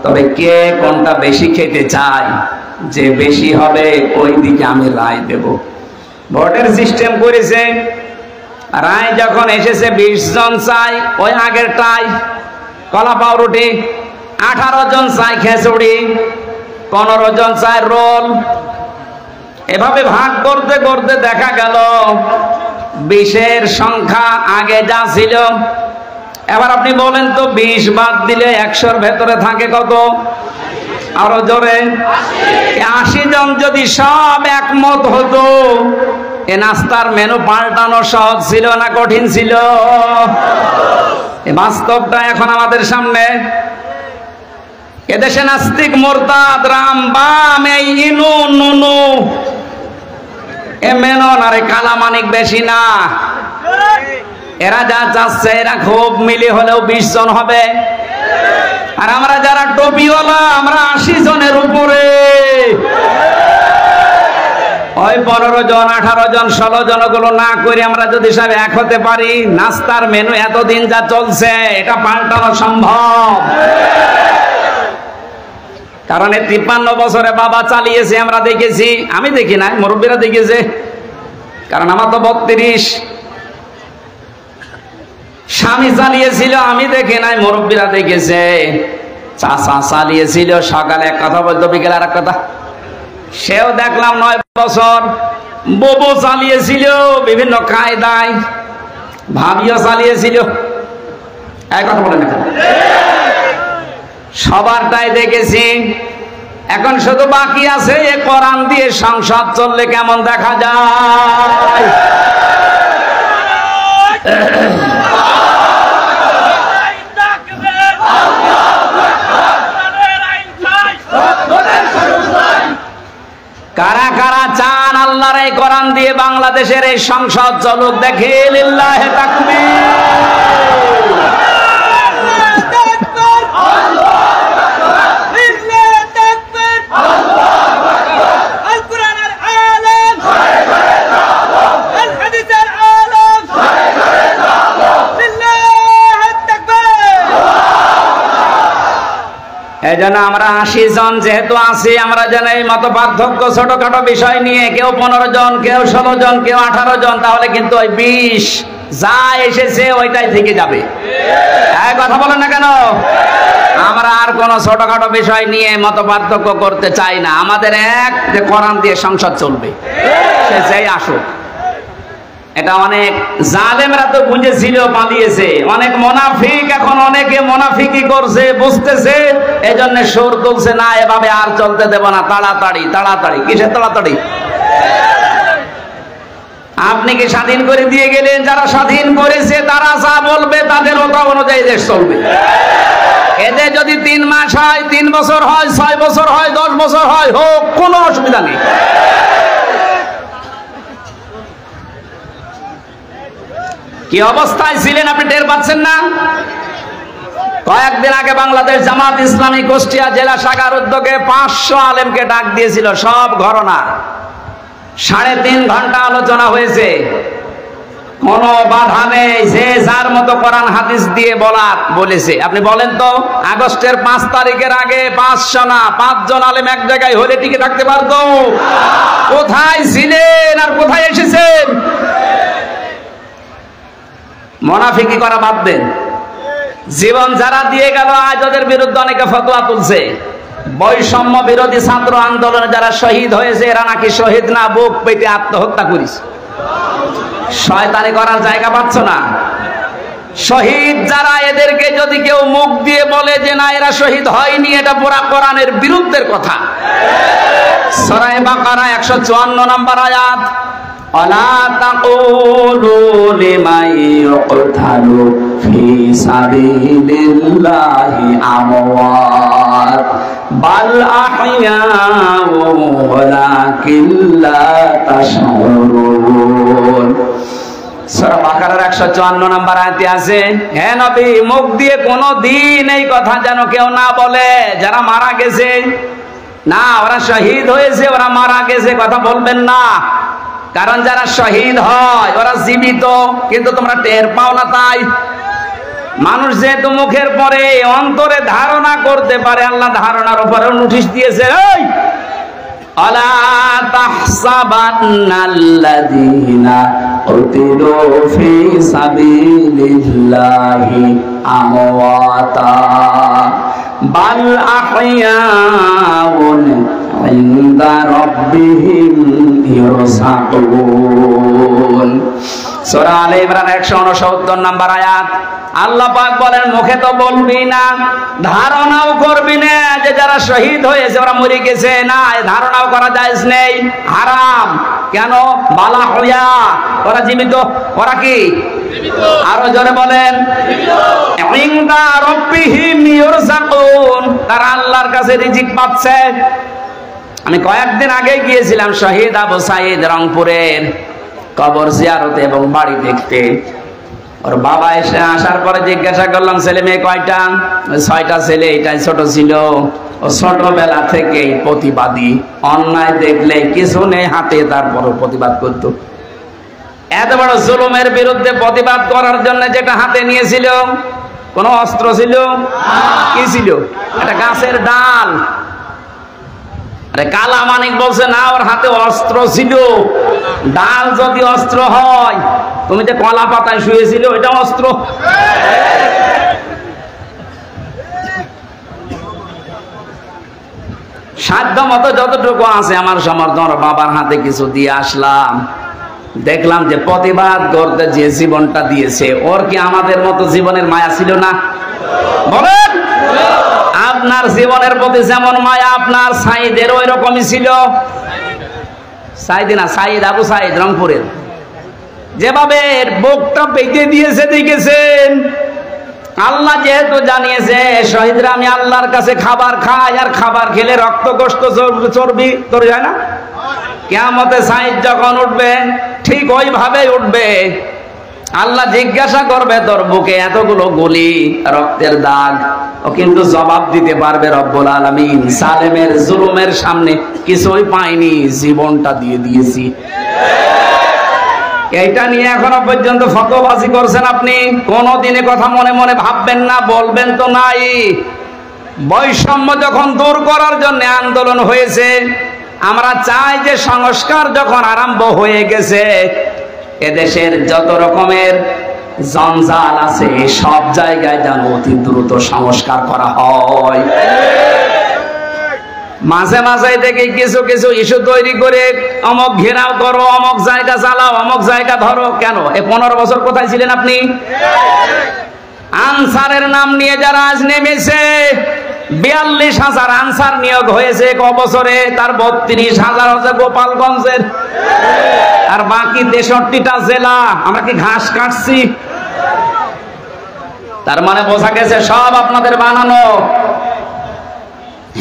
তবে কে কোনটা বেশি খেতে চায়, যে বেশি হবে ওই দিকে আমি রায় দেব। ভোটের সিস্টেম করেছে, রায় যখন এসেছে 20 জন চাই ওই আগেরটাই কলা পাউরুটি, 18 জন চাই খিচুড়ি, 15 জন চাই রোল। এভাবে ভাগ করতে করতে দেখা গেল 20-এর সংখ্যা আগে যা ছিল। এবার আপনি বলেন তো 20 বাদ দিলে 100-র ভেতরে থাকে কত? আরো জোরে। 80 জন যদি সব একমত হতো, এ নাস্তার মেনু পাল্টানো সহজ ছিল না কঠিন ছিল? এ বাস্তবটা এখন আমাদের সামনে। এদেশে নাস্তিক, মোরতাদ, রাম, বাম, এই ইনু নুনু, এ মেনন আর কালামানিক বেশি না। এরা যা চাচ্ছে, এরা খুব মিলি হলেও 20 জন হবে। আর আমরা যারা টপিওয়ালা, আমরা 80 জনের উপরে। ওই 15 জন, 18 জন, 16 জন গুলো না করে আমরা যদি সব এক হতে পারি, নাস্তার মেনু এতদিন যা চলছে এটা পাল্টানো সম্ভব। কারণ 53 বছরে বাবা চালিয়েছে, আমরা দেখেছি। আমি দেখি নাই, মুরব্বীরা দেখেছে, কারণ আমার তো 32। স্বামী চালিয়েছিল, আমি দেখি নাই, মুরব্বীরা দেখেছে। চাচা চালিয়েছিল, সকালে এক কথা বলতো, বিকেলে আর এক কথা। সেও দেখলাম 9 বছর। বউ চালিয়েছিল বিভিন্ন কায়দায়, ভাবিও চালিয়েছিল। এক কথা বলে না, সবারটাই দেখেছি। এখন শুধু বাকি আছে এ কোরআন দিয়ে সংসদ চললে কেমন দেখা যায়। কারা কারা চান আল্লাহর এই কোরআন দিয়ে বাংলাদেশের এই সংসদ চলুক? দেখে লিল্লাহে তাকবীর। এই জন্য আমরা 80 জন যেহেতু আছি, আমরা যেন এই মত পার্থক্য ছোটখাটো বিষয় নিয়ে, কেউ 15 জন, কেউ 16 জন, কেউ 18 জন, তাহলে কিন্তু ওই 20 যা এসেছে ওইটাই থেকে যাবে। কথা বলেন না কেন? আমরা আর কোন ছোটখাটো বিষয় নিয়ে মত পার্থক্য করতে চাই না। আমাদের এক যে কোরআন দিয়ে সংসদ চলবে, সে যেই আসুক। এটা অনেক জালেমরা তো বুঝেছিল, পালিয়েছে। অনেক মুনাফিক এখন অনেকে মুনাফিকি করছে, বুঝতেছে, এজন্য সুর তুলছে, না এভাবে আর চলতে দেব না, তাড়াতাড়ি তাড়াতাড়ি। কিসের তাড়াতাড়ি? আপনি কি স্বাধীন করে দিয়ে গেলেন? যারা স্বাধীন করেছে তারা যা বলবে তাদের ওটা অনুযায়ী দেশ চলবে। এদের যদি 3 মাস হয়, 3 বছর হয়, 6 বছর হয়, 10 বছর হয়, হোক, কোনো অসুবিধা নেই। কি অবস্থায় ছিলেন আপনি টের পাচ্ছেন না? কয়েকদিন আগে বাংলাদেশ জামাত ইসলামী কুষ্টিয়া জেলা শাখার উদ্যোগে 500 আলেমকে ডাক দিয়েছিল, সব ঘরনা। 3.5 ঘন্টা আলোচনা হয়েছে, কোনো বাধা নেই, যে যার মতো কোরআন হাদিস দিয়ে বলেছে। আপনি বলেন তো, আগস্টের 5 তারিখের আগে 500 না 5 জন আলেম এক জায়গায় হলে টিকে থাকতে পারতো? কোথায় ছিলেন আর কোথায় এসেছেন? মুনাফিকি করা বাদ দেন। জীবন যারা দিয়ে গেল, আজ ওদের বিরুদ্ধে অনেকে ফতোয়া তুলছে। বৈষম্য বিরোধী ছাত্র আন্দোলনে যারা শহীদ হয়েছে, এরা নাকি শহীদ না, বুক পেতে আত্মহত্যা করেছে। শয়তানি করার জায়গা পাচ্ছ না? শহীদ যারা, এদেরকে যদি কেউ মুখ দিয়ে বলে যে না এরা শহীদ হয়নি, এটা পুরা কোরআনের বিরুদ্ধের কথা। সূরা বাকারা 154 নম্বর আয়াত, ওয়ালা তাকুলু লিমান ইউকতালু ফি সাবিলিল্লাহি আমওয়াত বাল আহইয়াউ ওয়ালাকিন লা তাশউরুন। সূরা বাকারার 154 নম্বর আয়াতে আছে, হে নবী, মুখ দিয়ে কোনদিন এই কথা যেন কেউ না বলে যারা মারা গেছে, না ওরা শহীদ হয়েছে, ওরা মারা গেছে কথা বলবেন না। কারণ যারা শহীদ হয় ওরা জীবিত, কিন্তু তোমরা টের পাও না। তাই মানুষ যেহেতু মুখের পরে অন্তরে ধারণা করতে পারে, আল্লাহ ধারণার উপরে নোটিশ দিয়েছে, এই আলা তাহসাবান্নাল্লাযীনা কুতিলু ফি সাবিলিল্লাহি আমওয়াতা বাল আহইয়াউন ইনদা রাব্বিহিম ইরসাকুন। সূরা আলে ইমরান 169 নম্বর আয়াত। আল্লাহ পাক বলেন, মুখে তো বলবি না, ধারণাও করবি না যে যারা শহীদ হয়েছে ওরা মরে গেছে, না এই ধারণাও করা জায়েজ নেই, হারাম। কেন? বালা হইয়া ওরা জীবিত। ওরা কি জীবিত? আরো জোরে বলেন, ইনদা রাব্বিহিম ইরসাকুন, তারা আল্লাহর কাছে রিজিক পাচ্ছে। আমি কয়েকদিন আগে গিয়েছিলাম শহীদ আবু সাঈদ রংপুরের কবর জিয়ারতে এবং বাড়ি দেখতে। ওর বাবা এসে আসার পরে জিজ্ঞাসা করলাম, ছেলে মেয়ে কয়টা? 6টা ছেলে, এটাই ছোট ছিল। ও ছোটবেলা থেকেই প্রতিবাদী, অন্যায় দেখলে কিছু নেই হাতে, তারপরও প্রতিবাদ করত। এত বড় জুলুমের বিরুদ্ধে প্রতিবাদ করার জন্য যেটা হাতে নিয়েছিল, কোন অস্ত্র ছিল? কি ছিল? একটা গাছের ডাল। কালা মানিক বলছে না, ওর হাতে অস্ত্র ছিল। ডাল যদি অস্ত্র হয়, তুমি যে কলা পাতায় শুয়েছিল এটা অস্ত্র। সাধ্য মতো যতটুকু আছে আমার সমর্থন, বাবার হাতে কিছু দিয়ে আসলাম। দেখলাম যে প্রতিবাদ করতে যে জীবনটা দিয়েছে, ওর কি আমাদের মতো জীবনের মায়া ছিল না? বলেন, আপনার জীবনের প্রতি যেমন মায়া আপনার সাঈদের ওই রকমই ছিল। সাঈদ না, সাঈদ আবু সাঈদ রংপুরের, যেভাবে বুকটা পেতে দিয়েছে দেখেছেন। আল্লাহ যেহেতু জানিয়েছে শহীদরা আমি আল্লাহর কাছে খাবার খাই, আর খাবার খেলে রক্ত গোশত চর্বি তৈরি হয় না, কিয়ামতে সাঈদ যখন উঠবে ঠিক ওইভাবেই উঠবে। আল্লাহ জিজ্ঞাসা করবে, তোর বুকে এতগুলো গুলি, রক্তের দাগ, ও কিন্তু জবাব দিতে পারবে রব্বুল আলামিন সালেমের জুলুমের সামনে কিছুই পাইনি, জীবনটা দিয়ে দিয়েছি। এইটা নিয়ে এখনো পর্যন্ত ফতোয়াবাজি করছেন আপনি। কোনদিনে কথা মনে মনে ভাববেন না, বলবেন তো নাই। বৈষম্য যখন দূর করার জন্য আন্দোলন হয়েছে, আমরা চাই যে সংস্কার যখন আরম্ভ হয়ে গেছে, এদেশের যত রকমের জঞ্জাল আছে সব জায়গায় যেন অতি দ্রুত সংস্কার করা হয়। মাঝে মাঝে দেখি কিছু কিছু ইস্যু তৈরি করে অমক ঘেরাও করো, অমক জায়গা চালাও, অমক জায়গা ধরো। কেন? এই 15 বছর কোথায় ছিলেন আপনি? আনসারের নাম নিয়ে যারা আজ নেমেছে, 42,000 আনসার নিয়োগ হয়েছে ক বছরে, তার 32,000 হচ্ছে গোপালগঞ্জের, আর বাকি 63টা জেলা। আমরা কি ঘাস কাটছি? তার মানে বোঝা গেছে সব আপনাদের বানানো।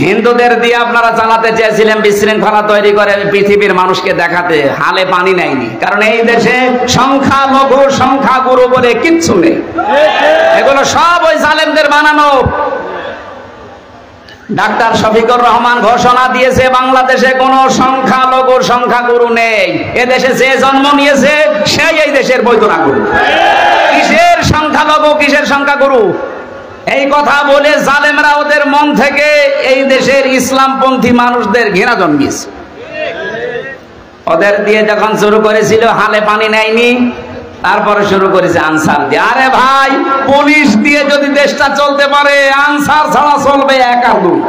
হিন্দুদের দিয়ে আপনারা চালাতে চেয়েছিলেন বিশৃঙ্খলা তৈরি করে পৃথিবীর মানুষকে দেখাতে, হালে পানি নেয়নি। কারণ এই দেশে সংখ্যালঘু সংখ্যাগুরু বলে কিচ্ছু নেই, এগুলো সব ওই জালেমদের বানানো। ডাক্তার শফিকুর রহমান ঘোষণা দিয়েছে বাংলাদেশে কোনো সংখ্যালঘু সংখ্যাগুরু নেই। এদেশে যে জন্ম নিয়েছে সেই এই দেশের বৈধনাগুরু। কিসের সংখ্যালঘু, কিসের সংখ্যাগুরু? এই কথা বলে জালেমরা ওদের মন থেকে এই দেশের ইসলামপন্থী মানুষদের ঘৃণা জন্মিয়েছে। ওদের দিয়ে যখন শুরু করেছিল হালে পানি নেয়নি, তারপরে শুরু করেছে আনসার দিয়ে। আরে ভাই, পুলিশ দিয়ে যদি দেশটা চলতে পারে, আনসার ছাড়া চলবে একা দুই।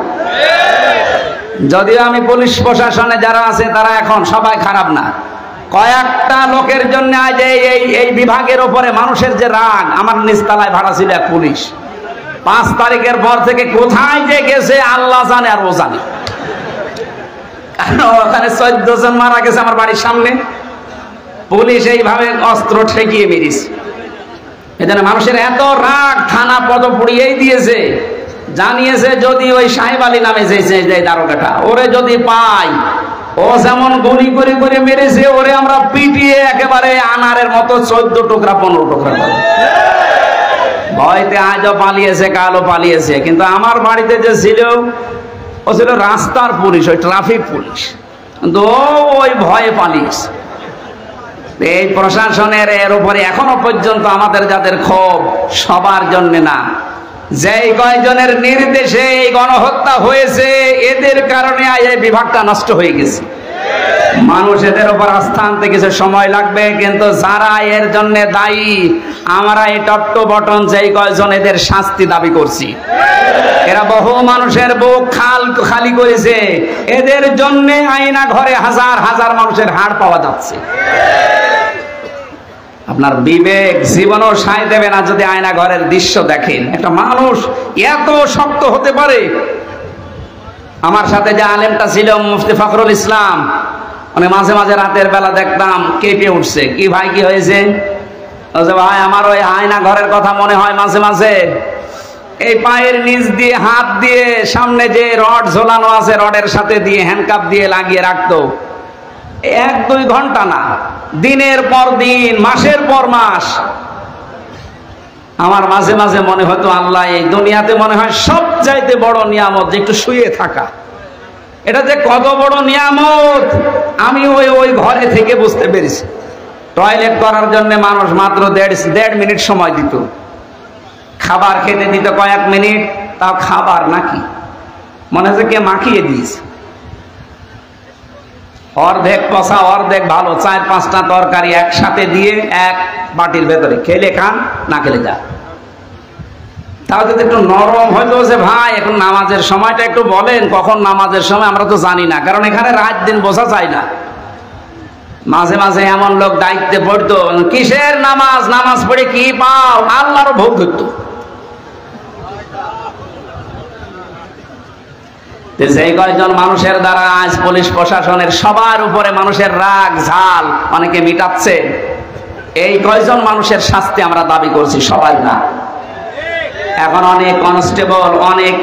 যদিও আমি পুলিশ প্রশাসনে যারা আছে তারা এখন সবাই খারাপ না, কয়েকটা লোকের জন্য আজ এই বিভাগের ওপরে মানুষের যে রাগ। আমার নিচতলায় ভাড়া ছিল এক পুলিশ, 5 তারিখের পর থেকে কোথায় যে গেছে আল্লাহ জানে আর ও জানে। ওখানে 14 জন মারা গেছে আমার বাড়ির সামনে, পুলিশ এইভাবে অস্ত্র ঠেকিয়ে মেরেছে। এজন্য মানুষের এত রাগ, থানা পদ পুড়িয়েই দিয়েছে। জানিয়েছে যদি ওই সাহেব আলী নামে যে দারোগাটা ওরে যদি পাই, ও যেমন গুলি করে করে মেরেছে, ওরে আমরা পিটিয়ে একেবারে আনারের মতো 14 টুকরা 15 টুকরা করে। ভয়তে আজও পালিয়েছে, কালও পালিয়েছে। কিন্তু আমার বাড়িতে যে ছিল, ও ছিল রাস্তার পুলিশ, ওই ট্রাফিক পুলিশ, কিন্তু ওই ভয়ে পালিয়েছে। এই প্রশাসনের এর উপরে এখনো পর্যন্ত আমাদের যাদের ক্ষোভ, সবার জন্য না, যেই কয়জনের নির্দেশে এই গণহত্যা হয়েছে, এদের কারণে এই বিভাগটা নষ্ট হয়ে গেছে। মানুষ এদের উপর আস্থা আনতে কিছু সময় লাগবে, কিন্তু যারা এর জন্য দায়ী, আমরা এই টট্ট বটন যেই কয়জন এদের শাস্তি দাবি করছি। এরা বহু মানুষের বুক খালি করেছে, এদের জন্য আয়না ঘরে হাজার হাজার মানুষের হাড় পাওয়া যাচ্ছে। আপনার বিবেক জীবনও সায় দেবে না যদি আয়না ঘরের দৃশ্য দেখেন। একটা মানুষ এত শক্ত হতে পারে? আমার সাথে যে আলেমটা ছিল মুফতি ফখরুল ইসলাম, মানে মাঝে মাঝে রাতের বেলা দেখতাম কেঁপে উঠছে। কি ভাই, কি হয়েছে? ভাই আমার ওই আয়না ঘরের কথা মনে হয় মাঝে মাঝে। এই পায়ের নিচ দিয়ে হাত দিয়ে সামনে যে রড ঝোলানো আছে, রডের সাথে দিয়ে হ্যান্ডকাপ দিয়ে লাগিয়ে রাখতো, 1-2 ঘন্টা না, দিনের পর দিন, মাসের পর মাস। আমার মাঝে মাঝে মনে হতো, আল্লাহ, এই দুনিয়াতে মনে হয় সবচাইতে বড় নিয়ামত যে একটু শুয়ে থাকা। এটা যে কত বড় নিয়ামত আমি ওই ঘরে থেকে বুঝতে পেরেছি। টয়লেট করার জন্য মানুষ মাত্র 1.5 মিনিট সময় দিত, খাবার খেতে দিত কয়েক মিনিট, তাও খাবার নাকি মনে হচ্ছে কে মাখিয়ে দিয়েছে। অর্ধেক পচা অর্ধেক ভালো 4-5টা তরকারি একসাথে দিয়ে এক বাটির ভেতরে, খেলে খান, না খেলে যা। তাও যদি একটু নরম হয়তো যে ভাই এখন নামাজের সময়টা একটু বলেন, কখন নামাজের সময় আমরা তো জানি না, কারণ এখানে রাত দিন বোঝা যায় না। মাঝে মাঝে এমন লোক দায়িত্বে পড়তো, কিসের নামাজ, নামাজ পড়ে কি পাও, আল্লাহরও ভোগ ধরতো। যেই কয়জন মানুষের দ্বারা আজ পুলিশ প্রশাসনের সবার উপরে মানুষের রাগ ঝাল অনেকে মিটাচ্ছে, এই কয়জন মানুষের শাস্তি আমরা দাবি করছি, সবাই না। এখন অনেক কনস্টেবল, অনেক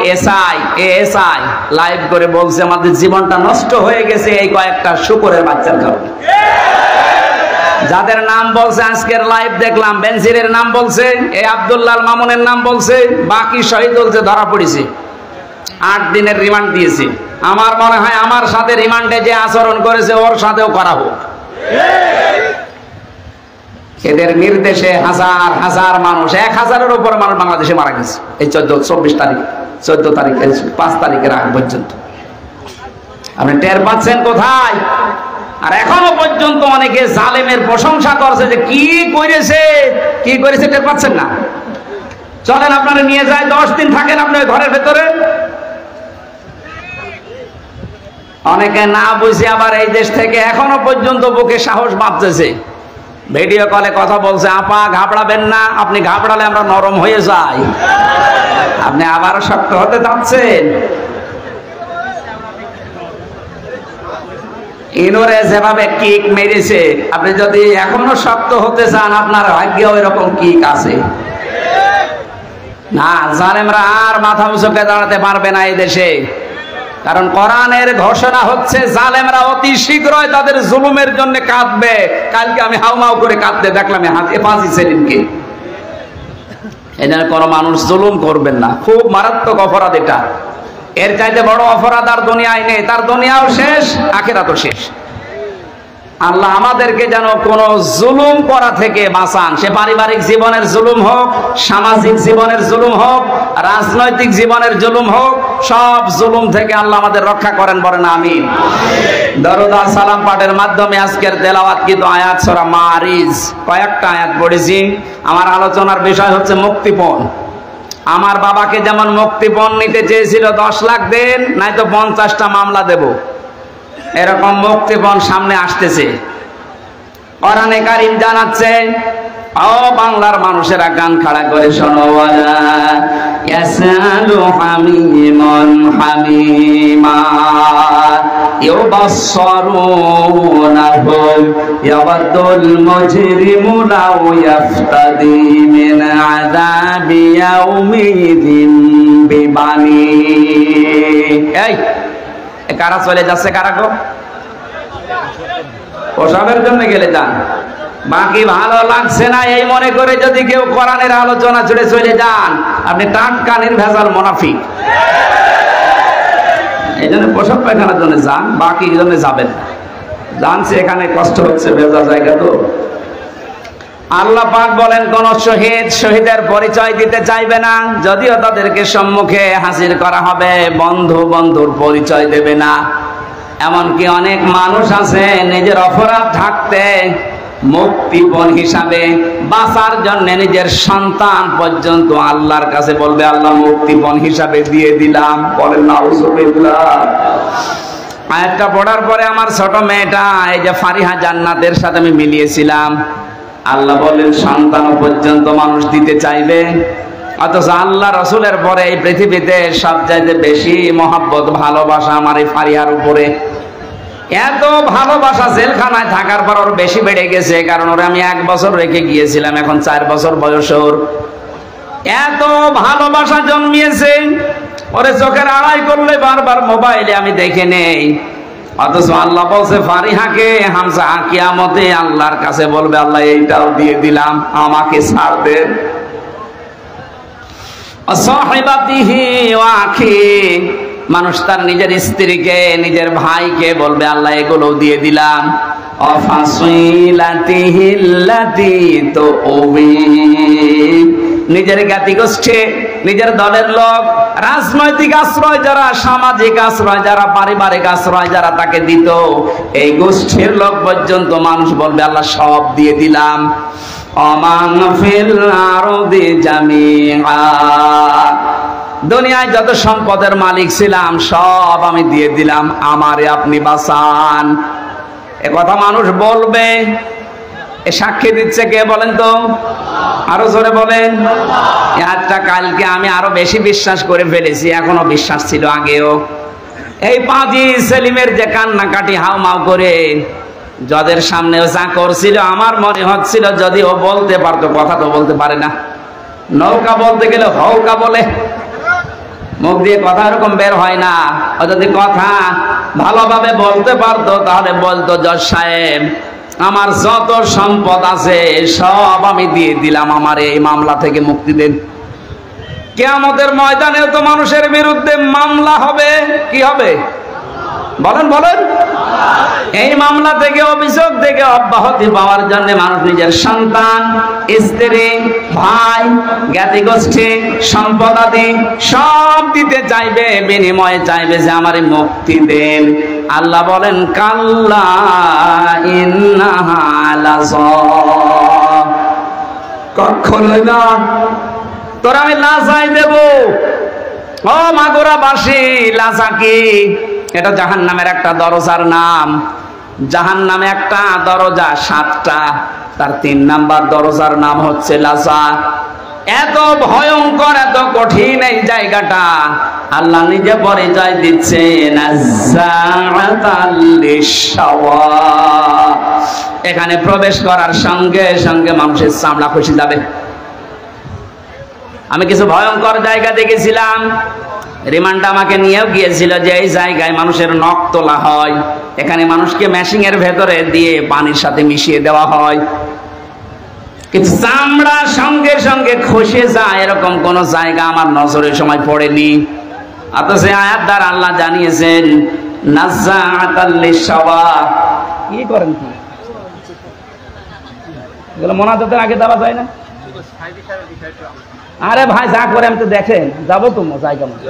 এএসআই লাইভ করে বলছে আমাদের জীবনটা নষ্ট হয়ে গেছে এই কয়েকটা শুকরের বাচ্চার কারণে। যাদের নাম বলছে আজকের লাইভ দেখলাম, বেনজিরের নাম বলছে, এই আব্দুল্লাহ মামুনের নাম বলছে, বাকি শহীদ বলছে ধরা পড়েছে, 8 দিনের রিমান্ড দিয়েছে। আমার মনে হয় আমার সাথে রিমান্ডে যে আচরণ করেছে ওর সাথেও করা হোক। এদের নির্দেশে হাজার হাজার মানুষ, 1000-এর উপর মানুষ বাংলাদেশে মারা গেছে এই 14 তারিখ 5 তারিখের আগ পর্যন্ত। আপনি টের পাচ্ছেন কোথায়? আর এখনো পর্যন্ত অনেকে জালেমের প্রশংসা করছে যে কি করেছে টের পাচ্ছেন না। চলেন আপনারা নিয়ে যায়, 10 দিন থাকেন আপনি ঘরের ভেতরে। অনেকে না বুঝে আবার এই দেশ থেকে এখনো পর্যন্ত বুকে সাহস বাঁধতেছে, ভিডিও কলে কথা বলছে, আপা ঘাবড়াবেন না, আপনি ঘাবড়ালে আমরা নরম হয়ে যাই। আপনি আবারও শক্ত হতে চাচ্ছেন? ইনোরে যেভাবে কিক মেরেছে, আপনি যদি এখনো শক্ত হতে চান, আপনার ভাগ্যেও এরকম কিক আছে না। জালেমরা আর মাথা উঁচুকে দাঁড়াতে পারবে না এই দেশে, কারণ কোরআনের ঘোষণা হচ্ছে জালেমরা অতি শীঘ্রই তাদের জুলুমের জন্য কাঁদবে। কালকে আমি হাউমাউ করে কাঁদতে দেখলাম হেফাজি সেলিমকে। এখানে কোনো মানুষ জুলুম করবেন না, খুব মারাত্মক অপরাধ এটা। এর চাইতে বড় অপরাধ আর দুনিয়ায় নেই। তার দুনিয়াও শেষ, আখিরাতও শেষ। আল্লাহ আমাদেরকে যেন কোন জুলুম করা থেকে বাঁচান। সে পারিবারিক জীবনের জুলুম হোক, সামাজিক জীবনের জুলুম হোক, রাজনৈতিক জীবনের জুলুম হোক, সব জুলুম থেকে আল্লাহ আমাদের রক্ষা করেন, বলেন আমিন। দরুদ আর সালাম পাঠের মাধ্যমে আজকের তেলাওয়াতকৃত আয়াত সূরা মারিজ, কয়েকটা আয়াত পড়েছি। আমার আলোচনার বিষয় হচ্ছে মুক্তিপণ। আমার বাবাকে যেমন মুক্তিপণ নিতে চেয়েছিল 10 লাখ দেন, নয়তো 50টা মামলা দেব, এরকম মুক্তিপণ সামনে আসতেছে। কোরআনে কারীম জানাচ্ছে ও বাংলার মানুষেরা গান খাড়া করে শোনো, ওয়ালা ইয়াসালু হামিমুন হামিমা ইউবাসসিরুনাহুম ইয়াওয়াদুল মুজরিমু লাউ ইয়াফতাদি মিন আযাবি ইয়াউমিদিন বিবানি। এই কারা চলে যাচ্ছে, কারা গো? ওসবের জন্য গেলে যান, বাকি ভালো লাগছে না এই মনে করে যদি কেউ কোরআনের আলোচনা ছেড়ে চলে যান, আপনি টাটকা নির্ভেজাল মুনাফিক। এই জন্য পোশাক পায়খানার জন্য যান, বাকি জন্য যাবেন না। জানছে এখানে কষ্ট হচ্ছে, ভেজা জায়গা তো। আল্লাহ পাক বলেন, কোন শহীদের পরিচয় দিতে চাইবে না, যদিও তাদেরকে সম্মুখে হাজির করা হবে, বন্ধু বন্ধুর পরিচয় দেবে না। এমনকি অনেক মানুষ আছে নিজের অপরাধ ঢাকতে মুক্তিপণ হিসাবে বাঁচার জন্য নিজের সন্তান পর্যন্ত আল্লাহর কাছে বলবে, আল্লাহ মুক্তিপণ হিসাবে দিয়ে দিলাম। বলেন নাউজুবিল্লাহ। আয়াতটা পড়ার পরে আমার ছোট মেয়েটা, এই যে ফারিহা জান্নাতের সাথে আমি মিলিয়েছিলাম, আল্লাহ বলেন সন্তান পর্যন্ত মানুষ দিতে চাইবে, অথচ আল্লাহ রসুলের পরে এই পৃথিবীতে সবচাইতে বেশি মহব্বত ভালোবাসা আমার এই ফারিহার উপরে। এত ভালোবাসা জেলখানায় থাকার পর ওর বেশি বেড়ে গেছে, কারণ ওরা আমি 1 বছর রেখে গিয়েছিলাম, এখন 4 বছর বয়স ওর। এত ভালোবাসা জন্মিয়েছে, ওরে চোখের আড়াই করলে বারবার মোবাইলে আমি দেখে নেই। অথচ আল্লাহ বলছে ফারিহাকে হামজা কিয়ামতে আল্লাহর কাছে বলবে, আল্লাহ এইটাও দিয়ে দিলাম, আমাকে ছাড় দেন। সাহিবাতিহি ওয়া আখি, মানুষ তার নিজের স্ত্রীকে নিজের ভাইকে বলবে, আল্লাহ এগুলো দিয়ে দিলাম। অফাসিলাতিহিল্লাতি তুবি, নিজের জ্ঞাতি গোষ্ঠী, নিজের দলের লোক, রাজনৈতিক আশ্রয় যারা, সামাজিক আশ্রয় যারা, পারিবারিক আশ্রয় যারা তাকে দিত, এই গোষ্ঠীর লোক পর্যন্ত মানুষ বলবে, আল্লাহ সব দিয়ে দিলাম। অমান ফিল আরদি জামিআ, দুনিয়ায় যত সম্পদের মালিক ছিলাম সব আমি দিয়ে দিলাম, আমারে আপনি বাঁচান। এ কথা মানুষ বলবে। এ সাক্ষী দিচ্ছে কে বলেন তো? আরো জোরে বলেন। একটা কালকে আমি আরো বেশি বিশ্বাস করে ফেলেছি, এখনো বিশ্বাস ছিল আগেও। এই পাজি সেলিমের যে কান্নাকাটি হাউমাউ করে যাদের সামনেও যা করছিল, আমার মনে হচ্ছিল যদি ও বলতে পারতো, কথা তো বলতে পারে না, নৌকা বলতে গেলে হৌকা বলে, মুখ দিয়ে কথা এরকম বের হয় না। ও যদি কথা ভালোভাবে বলতে পারতো তাহলে বলতো, জজ সাহেব আমার যত সম্পদ আছে সব আমি দিয়ে দিলাম, আমার এই মামলা থেকে মুক্তি দেন। কিয়ামতের ময়দানেও তো মানুষের বিরুদ্ধে মামলা হবে, কি হবে বলেন বলেন? এই মামলা থেকে, অভিযোগ থেকে অব্যাহতি পাওয়ার জন্য মানুষ নিজের সন্তান, স্ত্রী, ভাই, জ্ঞাতি গোষ্ঠী, সম্পদাদি সব দিতে চাইবে, বিনিময়ে চাইবে যে আমারে মুক্তি দেন। আল্লাহ বলেন, কাল্লা ইন্নাহা লাযা, কখনোই না, তোরা আমি লাজাই দেব। ও মাগুরাবাসী, লাজা কি? এটা জাহান্নামের একটা দরজার নাম। জাহান্নামে একটা দরজা 7টা, তার 3 নাম্বার দরজার নাম হচ্ছে লাজা। এত ভয়ঙ্কর, এত কঠিন এই জায়গাটা, আল্লাহ নিজে পরিচয় দিচ্ছে, নাজ্জাআতাল লিশাওয়া। এখানে প্রবেশ করার সঙ্গে সঙ্গে মানুষের চামড়া খসে যাবে। আমি কিছু ভয়ঙ্কর জায়গা দেখেছিলাম, রিমান্ড আমাকে নিয়েও গিয়েছিল, যে এই জায়গায় মানুষের নখ তোলা হয়, এখানে মানুষকে মেশিনের ভেতরে দিয়ে পানির সাথে মিশিয়ে দেওয়া হয়, কিন্তু চামড়া সঙ্গে সঙ্গে খসে যায়, এরকম কোন জায়গা আমার নজরের সময় পড়েনি। অথচ আয়াত দ্বারা আল্লাহ জানিয়েছেন, নাজ্জাআতাল লিশাওয়া। কি করেন কি এগুলো মোনাজাতের আগে দেওয়া যায় না? আরে ভাই যা করে আমি তো দেখেন, যাবো তো জায়গা মতো।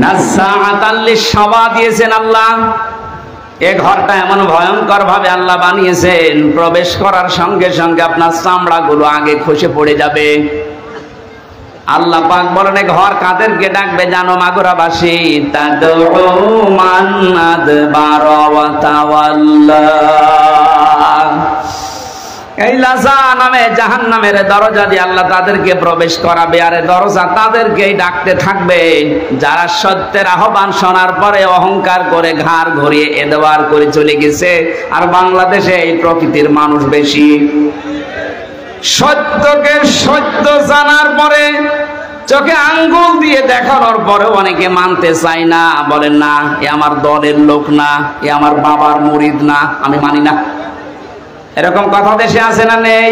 নাজ্জাআতাল লিশাওয়া দিয়েছেন আল্লাহ। এ ঘরটা এমন ভয়ঙ্কর ভাবে আল্লাহ বানিয়েছেন, প্রবেশ করার সঙ্গে সঙ্গে আপনার চামড়া গুলো আগে খসে পড়ে যাবে। আল্লাহ পাক বলেন ঘর কাদেরকে ডাকবে জানো মাগুরাবাসী? তাদউ মান আদবারা ওয়া তাওয়াল্লা। এই লাযা নামে জাহান্নামের দরজা দিয়ে আল্লাহ তাদেরকে প্রবেশ করাবে, আর দরজা তাদেরকেই ডাকতে থাকবে যারা সত্যের আহ্বান শোনার পরে অহংকার করে ঘাড় ঘুরিয়ে এদবার করে চলে গেছে। আর বাংলাদেশে এই প্রকৃতির মানুষ বেশি। সত্যকে সত্য জানার পরে চোখে আঙ্গুল দিয়ে দেখানোর পরে অনেকে মানতে চায় না, বলেন না এ আমার দলের লোক না, এ আমার বাবার মুরিদ না, আমি মানি না। এরকম কথা দেশে আছে না নেই?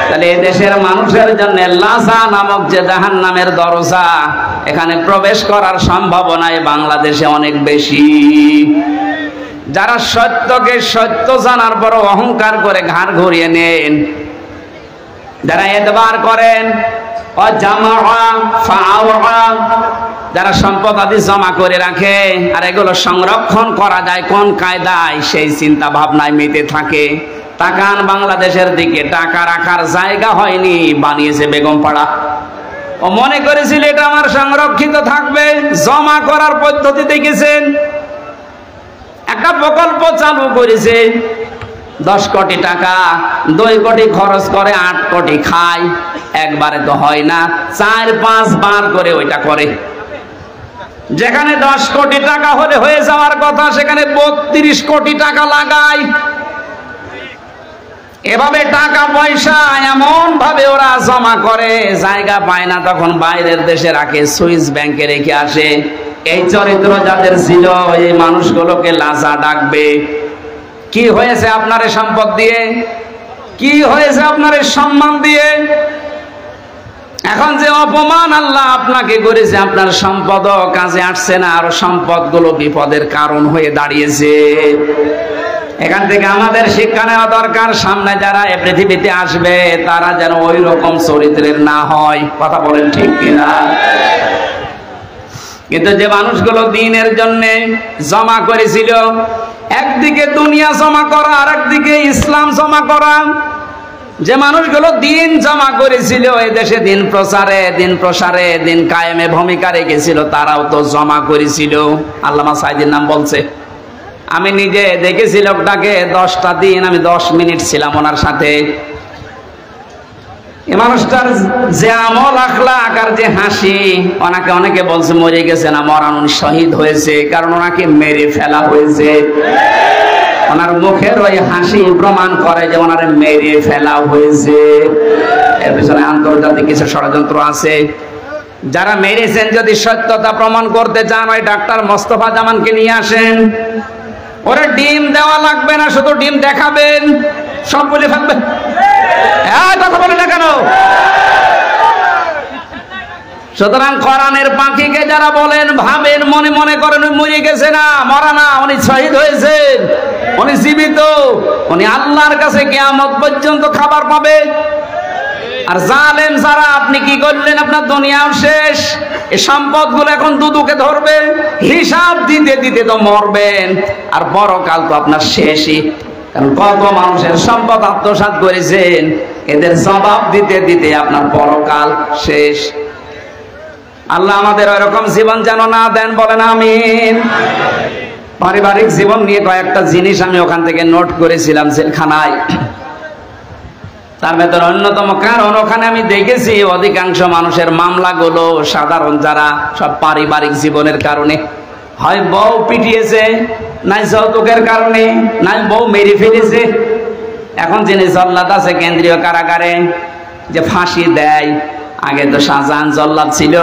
তাহলে এই দেশের মানুষের জন্য লাযা নামক যে জাহান্নামের দরজা, এখানে প্রবেশ করার সম্ভাবনা বাংলাদেশে অনেক বেশি। যারা সত্যকে সত্য জানার পর অহংকার করে ঘাড় ঘুরিয়ে নেন, যারা এতবার করেন, যারা সম্পদ আদি জমা করে রাখে আর এগুলো সংরক্ষণ করা যায় কোন কায়দায়, সেই চিন্তা ভাবনায় মেতে থাকে। তাকান বাংলাদেশের দিকে, টাকা রাখার জায়গা হয়নি, বানিয়েছে বেগমপাড়া। ও মনে করেছিল এটা আমার সংরক্ষিত থাকবে, জমা করার পদ্ধতি দেখেছেন। একটা প্রকল্প চালু করেছে, 10 কোটি টাকা, 2 কোটি খরচ করে 8 কোটি খায়। একবারে তো হয় না, 4-5 বার করে ওইটা করে। যেখানে 10 কোটি টাকা হলে হয়ে যাওয়ার কথা, সেখানে 32 কোটি টাকা লাগায়। এভাবে টাকা পয়সা এমন ভাবে ওরা জমা করে, জায়গা পায় না তখন বাইরের দেশে রাখে, সুইস ব্যাংকে রেখে আসে। এই চরিত্র যাদের ছিল, এই মানুষগুলোকে লাযা ডাকবে। কি হয়েছে আপনার এই সম্পদ দিয়ে? কি হয়েছে আপনার এই সম্মান দিয়ে? এখন যে অপমান আল্লাহ আপনাকে করেছে, আপনার সম্পদ কাজে আসছে না, আর সম্পদগুলো বিপদের কারণ হয়ে দাঁড়িয়েছে। এখান থেকে আমাদের শিক্ষা নেওয়া দরকার, সামনে যারা এ পৃথিবীতে আসবে তারা যেন ওই রকম চরিত্রের না হয়। কথা বলেন ঠিক কিনা? কিন্তু যে মানুষগুলো দিনের জন্য জমা করেছিল, একদিকে দুনিয়া জমা করা আর একদিকে ইসলাম জমা করা, যে মানুষগুলো দিন জমা করেছিল, এই দেশে দিন প্রসারে দিন কায়েমে ভূমিকা রেখেছিল, তারাও তো জমা করেছিল। আল্লামা সাইদির নাম বলছে, আমি নিজে দেখেছি লোকটাকে 10টা দিন আমি 10 মিনিট ছিলাম ওনার সাথে। এই মানুষটার যে আমল আখলাক আর যে হাসি, ওনাকে অনেকে বলছে মরে গেছে না, মরান, উনি শহীদ হয়েছে, কারণ ওনাকে মেরে ফেলা হয়েছে। ওনার মুখের ওই হাসি প্রমাণ করে যে ওনারে মেরে ফেলা হয়েছে। এর পিছনে আন্তর্জাতিক কিছু ষড়যন্ত্র আছে। যারা মেরেছেন যদি সত্যতা প্রমাণ করতে চান, ওই ডাক্তার মোস্তফা জামানকে নিয়ে আসেন। ওরে ডিম দেওয়া লাগবে না, শুধু ডিম দেখাবেন, সব বলে ফেলবেন। কথা বলে না কেন? সুতরাং কোরআনের পাখিকে যারা বলেন, ভাবেন, মনে মনে করেন উনি মরে গেছে না, মরা না, উনি শহীদ হয়েছেন, উনি জীবিত, উনি আল্লাহর কাছে কিয়ামত পর্যন্ত খাবার পাবে। আর জালেম যারা, আপনি কি করলেন? আপনার দুনিয়াও শেষ, এই সম্পদগুলো এখন দুদুকে ধরবে, হিসাব দিতে দিতে তো মরবেন, আর পরকাল তো আপনার শেষই। কারণ কত মানুষের সম্পদ আত্মসাৎ করেছেন, এদের জবাব দিতে দিতে আপনার পরকাল শেষ। আল্লাহ আমাদের ওইরকম জীবন যেন না দেন, বলেন আমিন। পারিবারিক জীবন নিয়ে কয়েকটা জিনিস আমি ওখান থেকে নোট করেছিলাম জেলখানায়। তার ভেতর অন্যতম কারণ, ওখানে আমি দেখেছি অধিকাংশ মানুষের মামলাগুলো সাধারণ যারা, সব পারিবারিক জীবনের কারণে। হয় বউ পিটিয়েছে, নাই যৌতুকের কারণে, নাই বউ মেরে ফেলেছে। এখন যিনি জল্লাদ আছে কেন্দ্রীয় কারাগারে, যে ফাঁসি দেয়, আগে তো শাহজাহান জল্লাদ ছিল,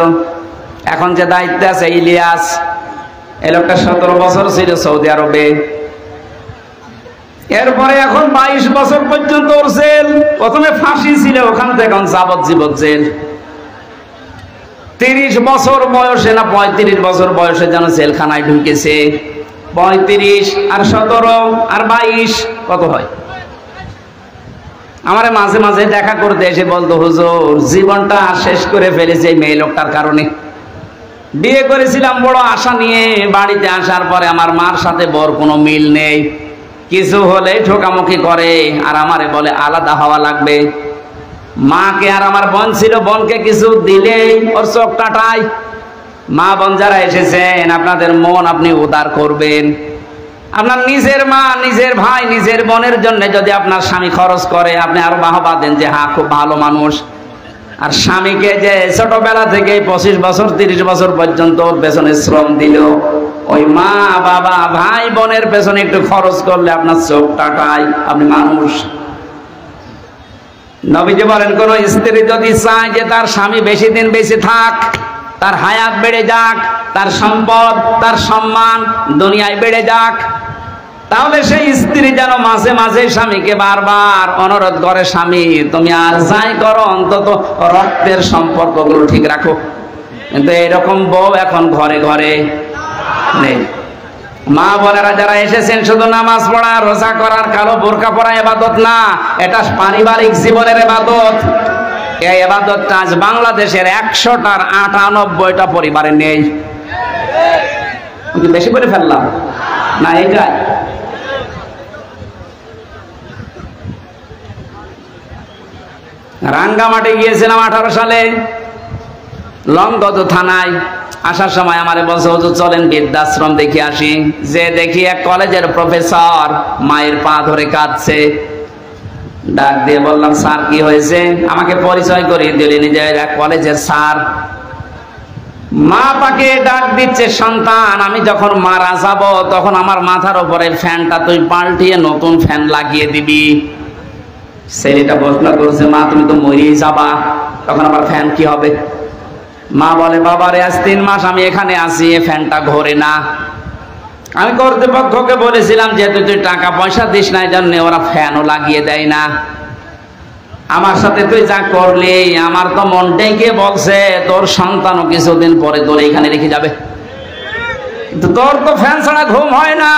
এখন যে দায়িত্বে আছে ইলিয়াস, এই লোকটা 17 বছর ছিল সৌদি আরবে। এরপরে এখন 22 বছর পর্যন্ত ওর জেল। প্রথমে ফাঁসি ছিল, ওখান থেকে এখন যাবজ্জীবন জেল। 30 বছর বয়সে না 35 বছর বয়সে যেন জেলখানায় ঢুকেছে। 35 আর 17 আর 22 কত হয়? আমারে মাঝে মাঝে দেখা করতে এসে বলতো, হুজুর জীবনটা শেষ করে ফেলেছে এই মেয়ে লোকটার কারণে। বিয়ে করেছিলাম বড় আশা নিয়ে, বাড়িতে আসার পরে আমার মার সাথে বর কোনো মিল নেই, কিছু হলে ঠোকামুখি করে, আর আমারে বলে আলাদা হওয়া লাগবে। মাকে আর আমার বোন ছিল, বোনকে কিছু দিলেই ওর চোখ কাটায়। মা বোন যারা এসেছেন, আপনাদের মন আপনি উদার করবেন। আপনার নিজের মা, নিজের ভাই, নিজের বোনের জন্য যদি আপনার স্বামী খরচ করে, আপনি আরো বাহবা দেন যে হ্যাঁ খুব ভালো মানুষ। আর স্বামীকে যে ছোটবেলা থেকে 25 বছর 30 বছর পর্যন্ত ওর পেছনে শ্রম দিল, ওই মা বাবা ভাই বোনের পেছনে একটু খরচ করলে আপনার চোখ টাকায়, আপনি মানুষ। নবীজি বলেন, কোন স্ত্রী যদি চায় যে তার স্বামী বেশি দিন বেঁচে থাক, তার হায়াত বেড়ে যাক, তার সম্পদ তার সম্মান দুনিয়ায় বেড়ে যাক, তাহলে সেই স্ত্রী যেন মাঝে মাঝে স্বামীকে বারবার অনুরোধ করে, স্বামী তুমি আর যাই করো অন্তত রক্তের সম্পর্কগুলো ঠিক রাখো। কিন্তু এরকম বউ এখন ঘরে ঘরে নেই। মা বোনেরা যারা এসেছেন, শুধু নামাজ পড়া রোজা করার কালো বোরকা পরা ইবাদত না, এটা পারিবারিক জীবনের ইবাদত। এই ইবাদতটা আজ বাংলাদেশের 100টার 98টা পরিবারে নেই। বেশি করে ফেললাম না? এইটাই রাঙ্গামাটি গিয়েছিলাম 18 সালে, লংগদু থানায়। আসার সময় আমারে বলছে, হুজুর চলেন বৃদ্ধাশ্রম দেখে আসি। যে দেখি এক কলেজের প্রফেসর মায়ের পা ধরে কাঁদছে। ডাক দিয়ে বললাম, স্যার কি হয়েছে? আমাকে পরিচয় করিয়ে দিলেন যে এক কলেজের স্যার। মা পাকে ডাক দিচ্ছে, সন্তান আমি যখন মারা যাব তখন আমার মাথার উপরে ফ্যানটা তুই পাল্টিয়ে নতুন ফ্যান লাগিয়ে দিবি। ছেলেটা প্রশ্ন করছে, মা তুমি তো মরেই যাবা, তখন আবার ফ্যান কি হবে? মা বলে, বাবারে আজ 3 মাস আমি এখানে আছি, এ ফ্যানটা ঘোরে না। আমি কর্তৃপক্ষকে বলেছিলাম যে তুই টাকা পয়সা দিস না, এই জন্য ওরা ফ্যানও লাগিয়ে দেয় না। আমার সাথে তুই যা করলি, আমার তো মনটাই গিয়ে বলছে তোর সন্তানও কিছুদিন পরে তোর এখানে রেখে যাবে। কিন্তু তোর তো ফ্যান ছাড়া ঘুম হয় না,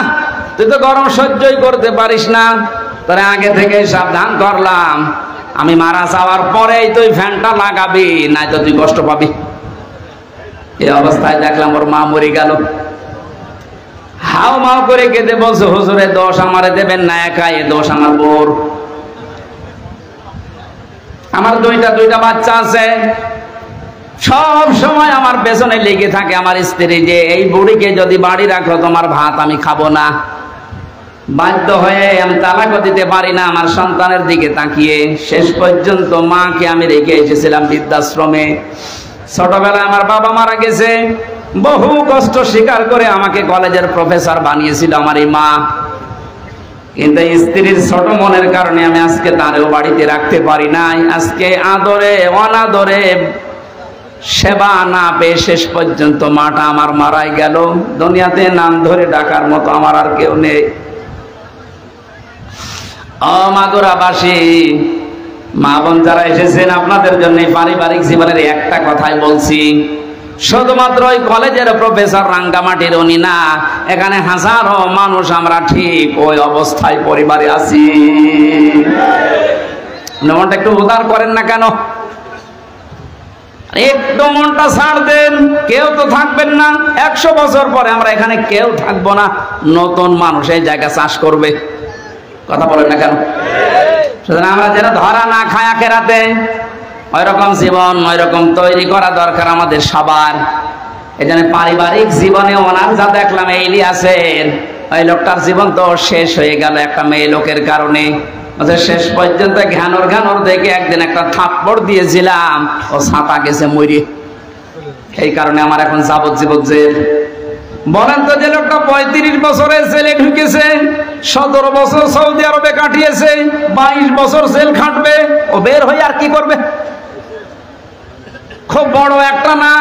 তুই তো গরম সহ্যই করতে পারিস না। তোরে আগে থেকে সাবধান করলাম, আমি মারা যাওয়ার পরেই তুই ফ্যানটা লাগাবি, নাই তো তুই কষ্ট পাবি। এই অবস্থায় দেখলাম ওর মা মরে গেল। হাও মাও করে কেঁদে বলছে, হুজুরে দোষ আমারে দেবেন না, একা এ দোষ আমার বোর। আমার দুইটা বাচ্চা আছে, সব সময় আমার পেছনে লেগে থাকে আমার স্ত্রী যে এই বুড়িকে যদি বাড়ি রাখো তোমার ভাত আমি খাবো না। বাধ্য হয়ে আমি তালাকও দিতে পারি না আমার সন্তানের দিকে তাকিয়ে। শেষ পর্যন্ত মাকে আমি রেখে এসেছিলাম বৃদ্ধাশ্রমে। ছোটবেলায় আমার বাবা মারা গেছে, বহু কষ্ট স্বীকার করে আমাকে কলেজের প্রফেসর বানিয়েছিল আমার এই মা। কিন্তু স্ত্রীর ছোট মনের কারণে আমি আজকে তারেও বাড়িতে রাখতে পারি নাই। আজকে আদরে অনাদরে সেবা না পেয়ে শেষ পর্যন্ত মাটা আমার মারাই গেল। দুনিয়াতে নাম ধরে ডাকার মতো আমার আর কেউ নেই। মাগুরাবাসী মা বোন যারা এসেছেন, আপনাদের জন্য পারিবারিক জীবনের একটা কথাই বলছি। শুধুমাত্র ওই কলেজের প্রফেসর রাঙ্গামাটির উনি না, এখানে হাজারো মানুষ আমরা ঠিক ওই অবস্থায় পরিবারে আছি। মনটা একটু উদার করেন না কেন? একটু মনটা ছাড় দেন। কেউ তো থাকবেন না, 100 বছর পরে আমরা এখানে কেউ থাকবো না, নতুন মানুষ এই জায়গা চাষ করবে। কথা বলেন না কেন? সুতরাং আমরা যেন ধরা না খায় আখেরাতে, ওই রকম জীবন ওই রকম তৈরি করা দরকার আমাদের সবার। এই জন্য পারিবারিক জীবনে ওনার যা দেখলাম, এই ইলিয়াসের ওই লোকটার জীবন তো শেষ হয়ে গেল একটা মেয়ে লোকের কারণে। শেষ পর্যন্ত ঘ্যানর দেখে একদিন একটা থাপ্পড় দিয়েছিলাম, ও ছাতা গেছে মরে। এই কারণে আমার এখন যাবজ্জীবন জেল। বলেন তো, যে লোকটা 35 বছরের জেলে ঢুকেছে, 17 বছর সৌদি আরবে কাটিয়েছে, 22 বছর জেল খাটবে, ও বের হয়ে আর কি করবে? খুব বড় একটা না,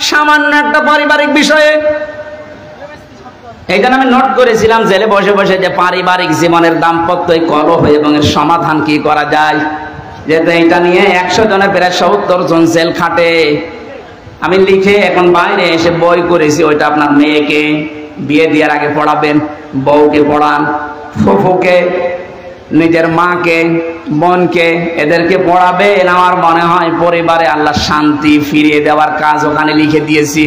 সামান্য একটা পারিবারিক বিষয়ে। এই জন্য আমি নোট করেছিলাম জেলে বসে বসে যে পারিবারিক জীবনের দাম্পত্য কলহ এবং এর সমাধান কি করা যায়। যেহেতু এটা নিয়ে 100 জনের প্রায় 70 জন জেল খাটে। আমি লিখে এখন বাইরে এসে বই করেছি, ওইটা আপনার মেয়েকে বিয়ে দেওয়ার আগে পড়াবেন, বউকে পড়ান, ফুফুকে, নিজের মাকে, বোনকে, এদেরকে পড়াবেন। আমার মনে হয় পরিবারে আল্লাহ শান্তি ফিরিয়ে দেওয়ার কাজ ওখানে লিখে দিয়েছি।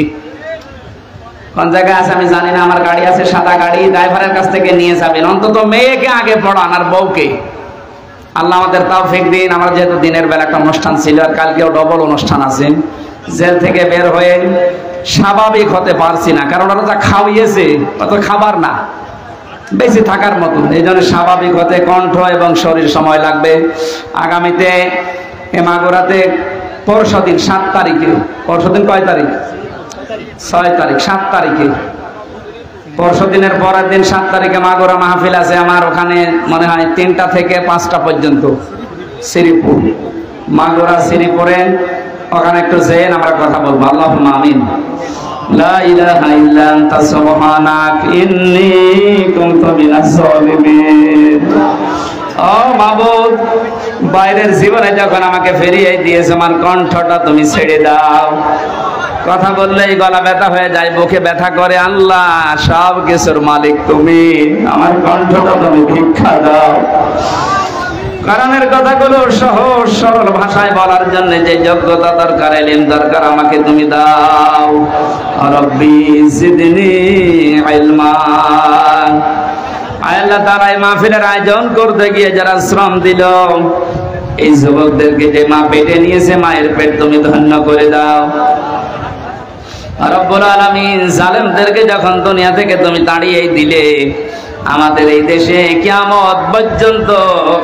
কোন জায়গায় আছে আমি জানি না, আমার গাড়ি আছে, সাদা গাড়ি, ড্রাইভারের কাছ থেকে নিয়ে যাবেন। অন্তত মেয়েকে আগে পড়ান আর বউকে। আল্লাহ আমাদের তৌফিক দিন। আমরা যেহেতু দিনের বেলা একটা অনুষ্ঠান ছিল, আর কালকেও ডবল অনুষ্ঠান আছে, জেল থেকে বের হয়ে স্বাভাবিক হতে পারছি না, কারণ ওরা যা খাওয়িয়েছে অত খাবার না, বেঁচে থাকার মতো। এই জন্য স্বাভাবিক হতে কণ্ঠ এবং শরীর সময় লাগবে। আগামীতে মাগুরাতে পরশুদিন 7 তারিখে, পরশুদিন কয় তারিখ? 6 তারিখ, 7 তারিখে, পরশুদিনের পরের দিন 7 তারিখে মাগুরা মাহফিল আছে আমার ওখানে, মনে হয় 3টা থেকে 5টা পর্যন্ত, শ্রীপুর, মাগুরা শ্রীপুরে। ওখানে একটু যেন আমরা কথা বলবো। আল্লাহুম্মা আমিন। লা ইলাহা ইল্লা আনতা সুবহানাক ইন্নী কুনতু মিনাজ জালিমিন। ও মাবুদ, বাইরের জীবনে যখন আমাকে ফিরিয়ে দিয়েছো, আমার কণ্ঠটা তুমি ছেড়ে দাও। কথা বললেই গলা ব্যথা হয়ে যায়, বুকে ব্যথা করে। আল্লাহ, সব কিছুর মালিক তুমি, আমার কণ্ঠটা তুমি ভিক্ষা দাও। কোরআনের কথাগুলো সহজ সরল ভাষায় বলার জন্য যে যোগ্যতা দরকার, ইলম দরকার, আমাকে তুমি দাও। রব্বি জিদনি ইলমা। আল্লাহ তাআলা এই মাহফিলের আয়োজন করতে গিয়ে যারা শ্রম দিল, এই যুবকদেরকে যে মা পেটে নিয়েছে, মায়ের পেট তুমি ধন্য করে দাও। রব্বুল আলামিন, জালেমদেরকে যখন দুনিয়া থেকে তুমি তাড়িয়ে দিলে, আমাদের এই দেশে কিয়ামত পর্যন্ত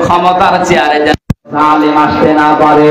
ক্ষমতার চেয়ারে জালেম আসতে না পারে।